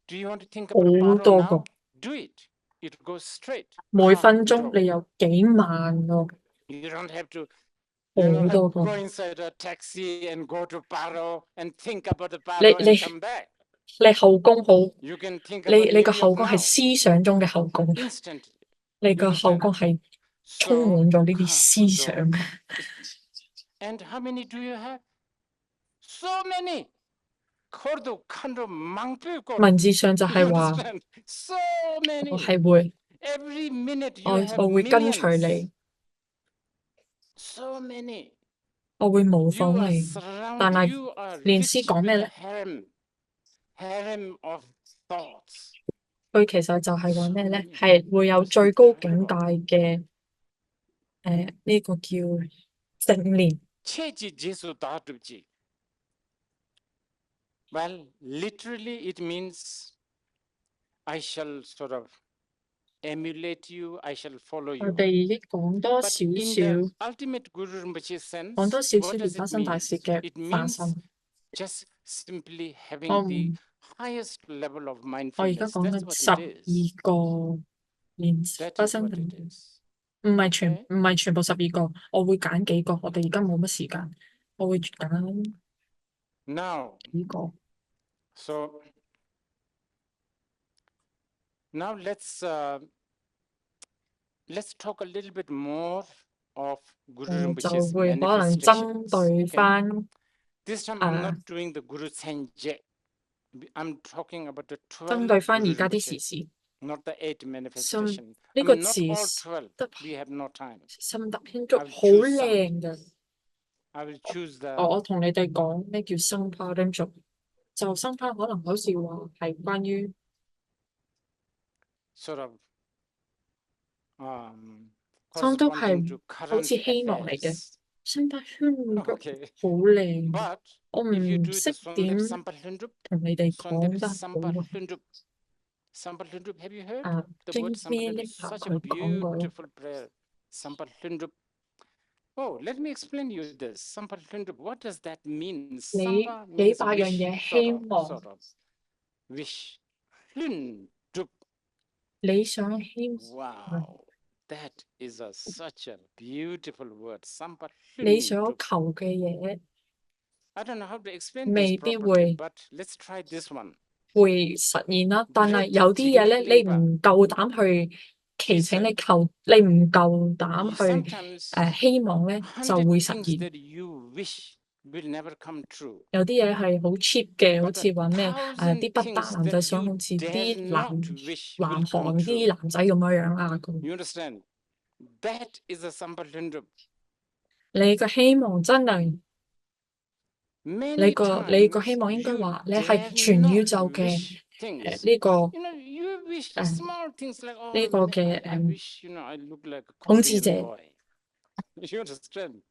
好多個，每分鐘你有幾萬個，好多個。你後宮好，你個後宮係思想中嘅後宮，你個後宮係充滿咗呢啲思想。And how many do you have? So many. 文字上就係話，我係會，我會跟隨你，我會模仿你。但係蓮師講咩咧？佢其實就係話咩咧？係會有最高境界嘅呢個叫正念。Well, literally it means I shall sort of emulate you, I shall follow you. 我哋已經講多少少，講多少少蓮花生大事嘅化身。Simply having the highest level of mindfulness. 我而家講緊12個蓮花生大事，唔係全部12個，我會揀幾個。我哋而家冇乜時間，我會揀幾個。So now let's talk a little bit more of Guru Rinpoche's manifestation. This time I'm not doing the Guru Senje. I'm talking about the 12 Guru Rinpoche, not the 8 manifestation. I mean, not all 12. We have no time. 心得偏足好靚㗎。I will choose the. 我同你哋講咩叫生怕跟足。就生怕可能好似話係關於 sort of 生都係好似希望嚟嘅，生怕圈好靚，我唔識點同你哋講得好啊。經咩呢下佢講過。Oh, let me explain you this. Sampalhundrup, what does that mean? 你幾百樣嘢希望 wish. Hlundrup. 理想希望 Wow, that is such a beautiful word. 你所求嘅嘢 I don't know how to explain this 未必 properly, but let's try this one. 會實現啦，但係有啲嘢咧，你唔夠膽去。祈請你求，你唔夠膽去希望咧，就會實現。will never come true. 有啲嘢係好 cheap 嘅，好似話咩啲不丹 Things 男仔 that 想 you 好似 dare 啲 not wish 南 will come 韓啲 true. 男仔咁樣啊。You understand? That is a Sampalendra. 你個希望真係，你 Many 個希 times 望應該 you 話你係 dare 全宇 not 宙嘅 wish things. 呢個 You know, you wish 誒 small things like, 呢 oh, 個 man, 嘅 I wish, you know, I look like a 統治 Korean 者。 boy. You understand?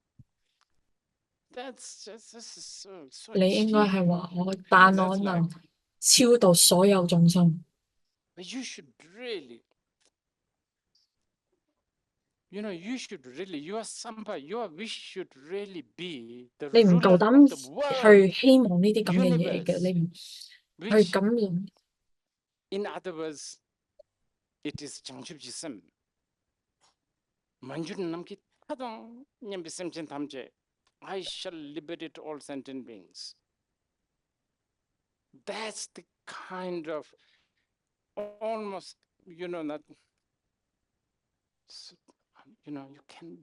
That's just this is so 你應該 cheap. 係話但我 That's 能 like, 超度所有眾生。 but you should really, you know, you should really, your Sampa, your wish should really be the 你唔夠 ruler 膽 of the 去 world, 希望呢啲咁嘅嘢嘅， universe, 你唔去 which, 咁諗。 in other words, it is Changchubjism. Manjun Namki Tadong Nyambisem Chentamje. I shall liberate all sentient beings. That's the kind of almost, you know, that, you know, you can,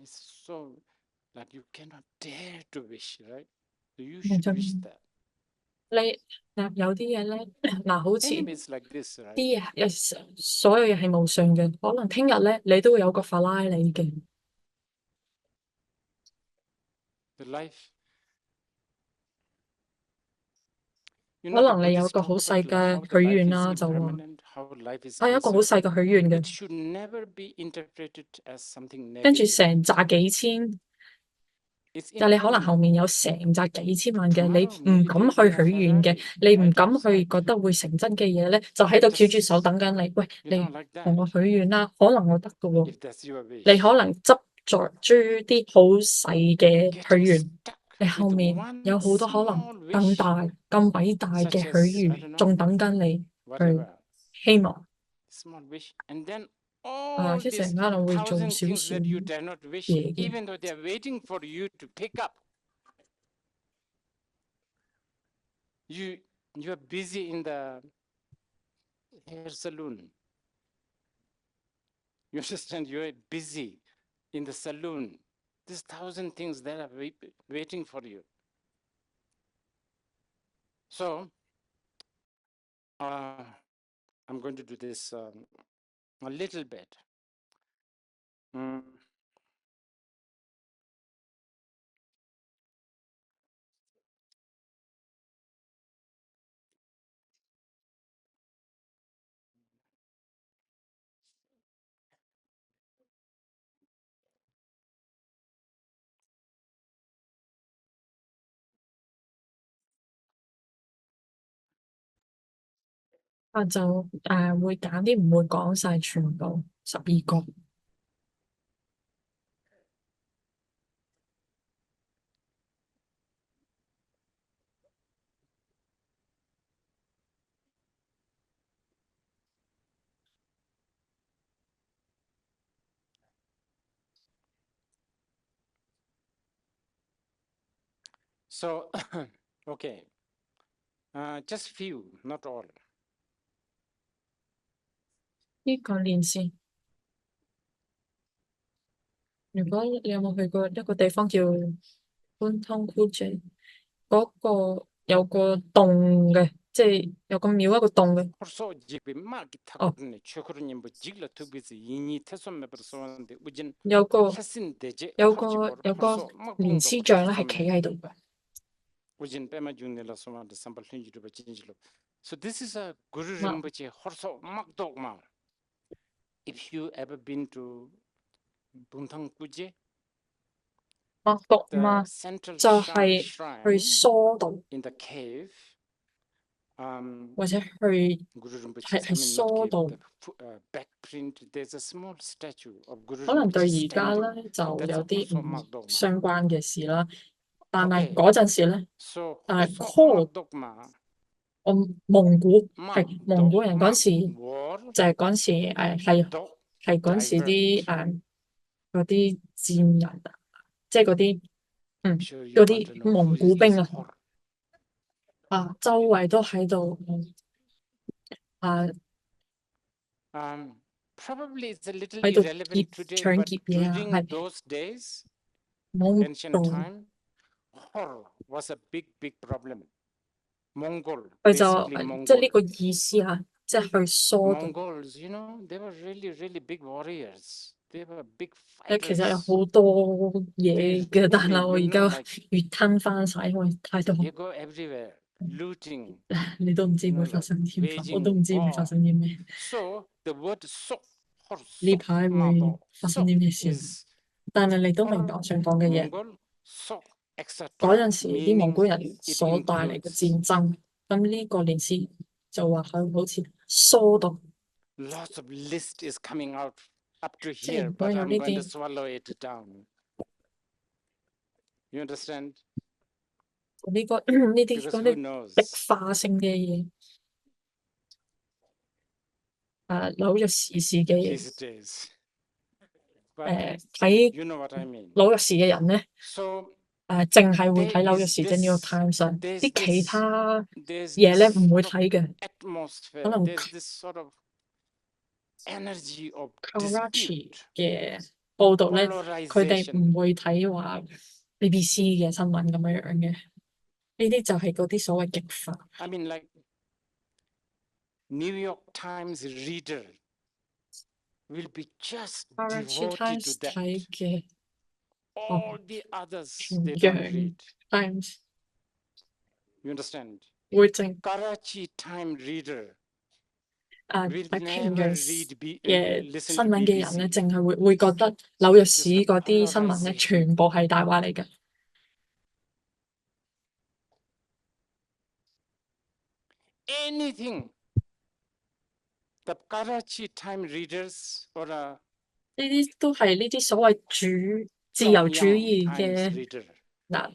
it's so, like you cannot dare to wish, right? So you should wish that. 你有啲嘢咧，好似 Anyways, like this, right? 啲嘢，所有嘢係無常嘅，可能聽日咧你都會有個法拉利嘅。 The life. 可能你有個好細嘅許願啦，就話有一個好細嘅許願嘅， It should never be interpreted as something 跟住 negative. 成扎幾千，但你可能後面有成扎幾千萬嘅，你唔敢去許願嘅，你唔敢去覺得會成真嘅嘢咧，就喺度翹住手等緊你。喂，你同我許願啦，可能我得㗎喎。 If that's your wish. 你可能執着住啲好細嘅許願，你後面有好多可能更大、更偉大嘅許願，仲等緊你去希望。 Small wish, and then all 即係 these 成間我會做 thousand 少 things 少 that you dare not wish, 嘢嘅。 even though they're waiting for you to pick up. You're busy in the hair salon. You understand? You're busy in the saloon. There's 1,000 things that are waiting for you. So, I'm going to do this a little bit.就會揀啲唔會講晒全部12個。 So, okay, just few, not all. 呢個練先。如果你有冇去過一個地方叫不丹廷布，嗰個有個洞嘅，即係有個廟一個洞嘅。有個蓮師像咧係企喺度嘅。 So this is a Guru Rinpoche Horso Makdogma. If you ever been to Bunthang Puje, 默讀嘛，就係去疏導， in the cave, 或者去係疏導。 backprint, there's a small statue of Guru 可能對 Rinpoche 而家 standing. 咧就 That's 有 a 啲 Horso 唔 Makdogma. 相關嘅事啦，但係嗰陣時咧， So 但係 Horso Makdogma. 我蒙古係蒙古人嗰時，就係嗰時係嗰時啲嗰啲戰人啊，即係嗰啲嗰啲蒙古兵啊，周圍都喺度Probably it's a little 喺度 irrelevant today, 搶 but 劫嘢啊， during 係 those days, 冇 ancient 做 time, was a big problem. Mongol, 佢就 basically 即係呢 Mongol. 個意思啊，即係去疏導。 Mongols, you know, they were really, really big warriors. They were big 其實有 fighters. 好多嘢嘅，但 Really, 係我 you 而 know, 家 like 越吞翻晒，因為太多， they go everywhere, looting, 你都唔知 you 會 know, 發 like 生啲乜，我都 waging 唔知會發 war. 生啲咩。 So the word sok or 呢 sok 排會 nado 發生 sok 啲咩事？ is 但係你都明白我想講嘅嘢。 Mongol, sok, 嗰 etc. 陣時啲蒙 Meaning 古人 it 所帶嚟嘅 includes 戰爭，咁呢個連詩就話佢好似疏導， lots of list is coming out up to 即係 here, 如果 but 有 I'm 呢 going to 啲 swallow it down. You understand? 呢個呢啲 Because 嗰 who 啲 knows? 歷化性嘅嘢，紐約時事嘅嘢， Yes, it is. But 睇 you know what I mean. 紐約時嘅人咧， So 淨係會 there 睇紐約 is 時即係 New York this, Times 上， there's 啲其 this, 他 there's 嘢咧 this 唔會 sort of 睇嘅， atmosphere, 可能 there's this sort of energy of Karachi dispute, 嘅報道咧，佢哋 polarization. 唔會睇話 BBC 嘅新聞咁樣樣嘅，呢啲就係嗰啲所謂極化。 I mean, like New York Times reader will be just Karachi devoted Times to that. 睇嘅 All the others 平 they don't 壤 read. Times You understand? 會淨 Karachi Time reader 睇 will 平 never 壤 read 嘅 listen 新 to 聞嘅人咧， BBC. 淨係會覺得紐約市 Just the 嗰啲新聞咧， polarization. 全部係大話嚟嘅。 Anything the Karachi Time readers or 呢啲都係呢啲所謂自由主 Pyongyang 義 Times 嘅 reader. 嗱，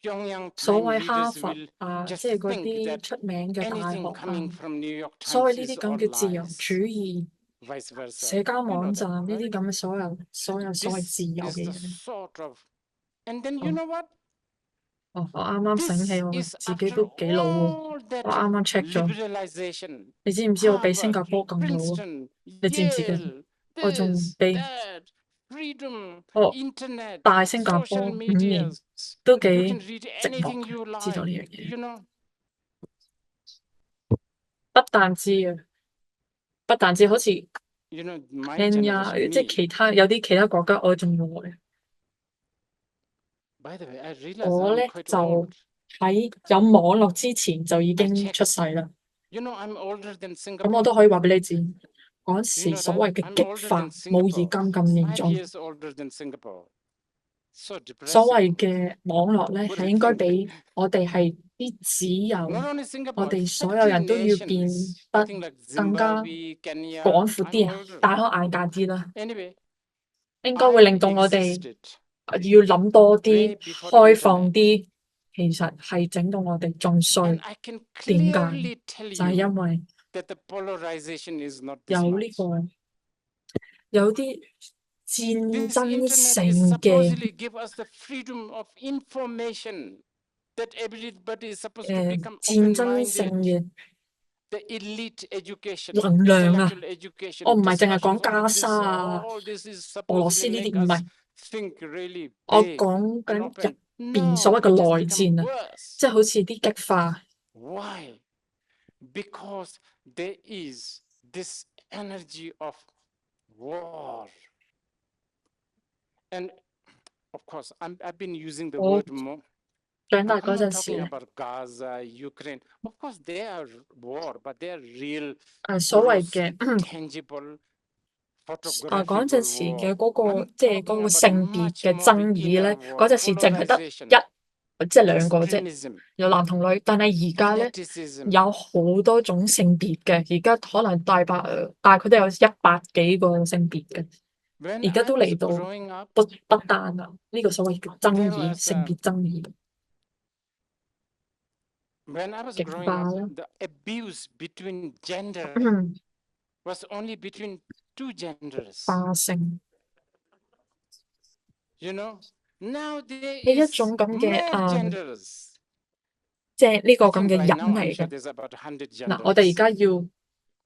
Pyongyang 所 Time 謂哈 readers 佛 will 即 just 係嗰 think 啲 that 出名嘅大 anything 學 coming from New York 所謂 Times 呢啲 is 咁 all 嘅自由 lies. 主義 Vice versa. 社交 You know 網 that, 站呢 right? 啲咁嘅所有所謂 This 自由 is 嘅 the 嘢。 sort of, and then you know what? 我啱啱醒起， This 我 is 自己 after 都幾老喎。 all 我 that 啱啱 check 咗， liberalization, 你知唔知我比新 Harvard, 加坡更老啊？ Princeton, 你知唔知嘅？ Yale, 我仲 this, 比 that, freedom, 我 internet, 大新加坡 social 5年， medias. 都 You can 幾 read 寂寞 anything 嘅， you 知道呢 like, 樣嘢。 you know. 不但止啊，不但止好似 You know, my Kenya， generation, 即係 me. 其他有啲其他國家我仲冇嘅。 By the way, I realize 我 I'm 咧 quite 就 old. 喺有網絡之前就已 I 經 checked. 出世啦。 You know, I'm older than 咁我 Singapore. 都可以話俾你知，嗰 You 時 know 所 that? 謂嘅 I'm 極 older 化 than 冇而 Singapore. 家咁嚴 5重。 years older than Singapore. So 所 depressing. 謂嘅網絡咧 What 係 do you 應該 think? 俾我哋係啲自由， Not only 我 Singapore, 哋所有 50人都要變 nations. 得 I think like 更加 Zimbabwe, Kenya. 廣闊 I'm 啲啊， older. 大開眼界啲啦， Anyway, 應該會 I 令到我哋 existed 要諗多啲， way before the 開放 internet. 啲。其實係整到我哋仲衰， And I can 點解？ clearly tell 就係 you 因為 that the polarization is not this 有呢 much. 個有啲戰 This 爭 internet is 性嘅 supposedly give us the freedom of information that everybody is supposed to become 戰爭性 open-minded. 嘅 The elite education, 能量啊！ intellectual education, 我唔係淨係 discussions, 講加 all 沙 this, 啊、 all this is 俄羅 supposedly 斯呢 make 啲，唔 us 係， think really 我 big 講 and 緊 open. 入邊所 No, 謂嘅 it has 內 become 戰啊， worse. 即係好似啲激化。 Why? Because there is this energy of war. And of course, I've been using the 我 word more. 長大 I'm 嗰 not 陣時 talking 咧， about Gaza, Ukraine. Of course, they are war, but they are real, 所謂 gross, 嘅 tangible, 嗰陣 photographical 時 war. 嘅嗰個 I'm 即係嗰 talking 個 about 性別 much 嘅 more 爭 the 議 inner 咧， war, 嗰陣時淨係得 polarization, 即係兩個啫， extremism, 有男同女。但係而家咧 fanaticism. 有好多種性別嘅，而家可能大概佢哋有100幾個性別嘅， When 而家 I 都 was 嚟到 growing up, 不單啊，呢個所謂嘅爭 there 議， was 性別爭議 when I was 極 growing 化 up, 啦。 the abuse between gender was only between two genders. 化性 You know, now there 呢一 is 種咁嘅 more genders. 即係呢個 I 咁 think 嘅 by 人 now 嚟 I'm sure 嘅。 there's about 100嗱，我哋而 genders. 家要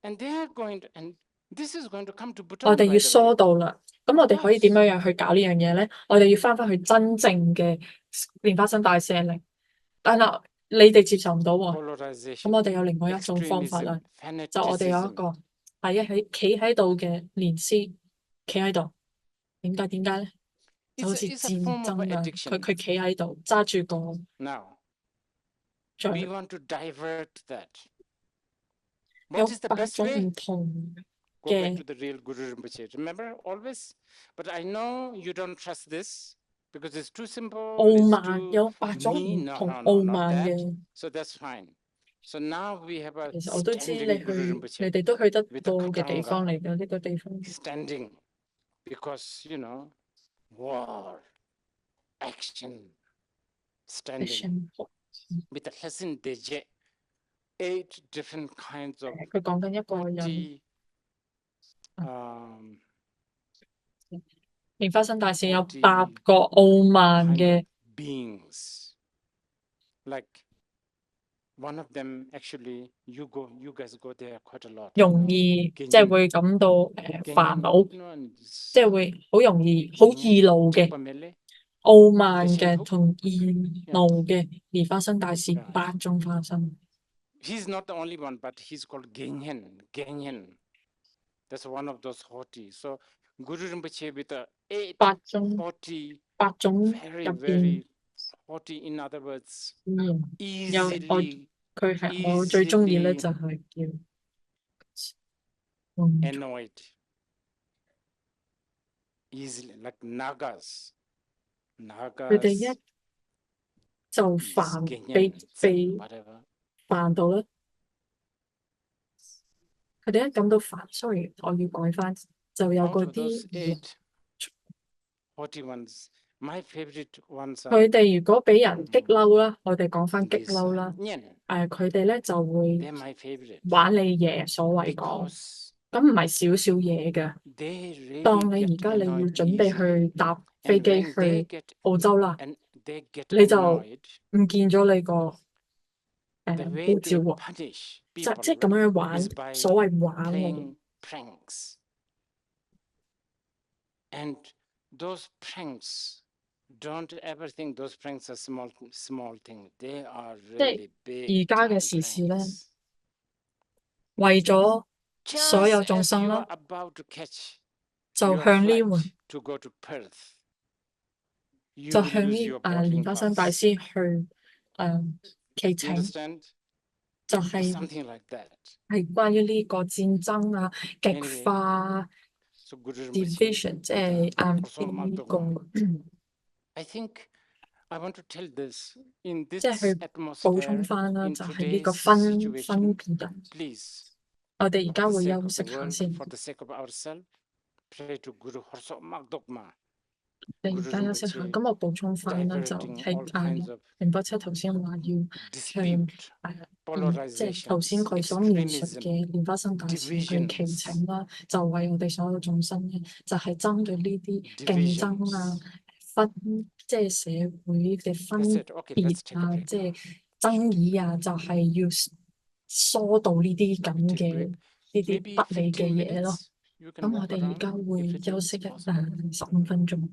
And they are going to, and 我哋要疏導啦。咁我哋可以點樣去搞呢樣嘢咧？我哋要翻去真正嘅蓮花生大師嘅靈。但係你哋接受唔到喎，咁我哋有另外一種方法啦，就我哋有一個企喺度嘅蓮師，企喺度。點解咧？就好似戰爭啊！佢企喺度揸住個杖，有8種唔同嘅傲慢，有8種唔同傲慢嘅。其實我都知你哋都去得到嘅地方嚟嘅呢個地方。War, action. With Hassan Deje, 8 different kinds of 佢講緊一個人，蓮花生大師有8個傲慢嘅 beings. Like one of them, actually, you guys go there quite a lot. 容易即係會感到煩惱，即係會好容易好易怒嘅傲慢嘅同易怒嘅蓮花生大師8種化身。He's not the only one, but he's called Genyen. That's one of those haughty. So Guru Rinpoche with the 8 haughty, very, very haughty. In other words, easily 佢係我最中意咧，就係叫 annoyed, easily like Nagas. 佢哋一就被煩到咧，佢哋一感到煩 ，sorry， 我要改翻，就有嗰啲。佢哋如果俾人激嬲啦，我哋講翻激嬲啦，佢哋咧就會玩你嘢，所謂講，咁唔係少少嘢嘅。當你而家你要準備去搭飛機去澳洲啦，你就唔見咗你個護照喎，即係咁樣玩，所謂玩嚟。And those pranks, don't ever think those pranks are small thing. They are really big. 而家嘅時事咧，為咗所有眾生啦，就向呢門，就向呢蓮花生大師去祈請，就係關於呢個戰爭啊、極化。division 即係呢個，即係去補充翻啦，就係呢個分別啊。我哋而家會休息下先。你而家休息下，咁我補充翻啦，就係仁波切頭先話要向即係頭先佢所描述嘅蓮花生大師去祈請啦，就為我哋所有眾生咧，就係針對呢啲競爭啊、即係社會嘅分別啊、即係爭議啊，就係要疏導呢啲咁嘅呢啲不利嘅嘢咯。咁我哋而家會休息15分鐘。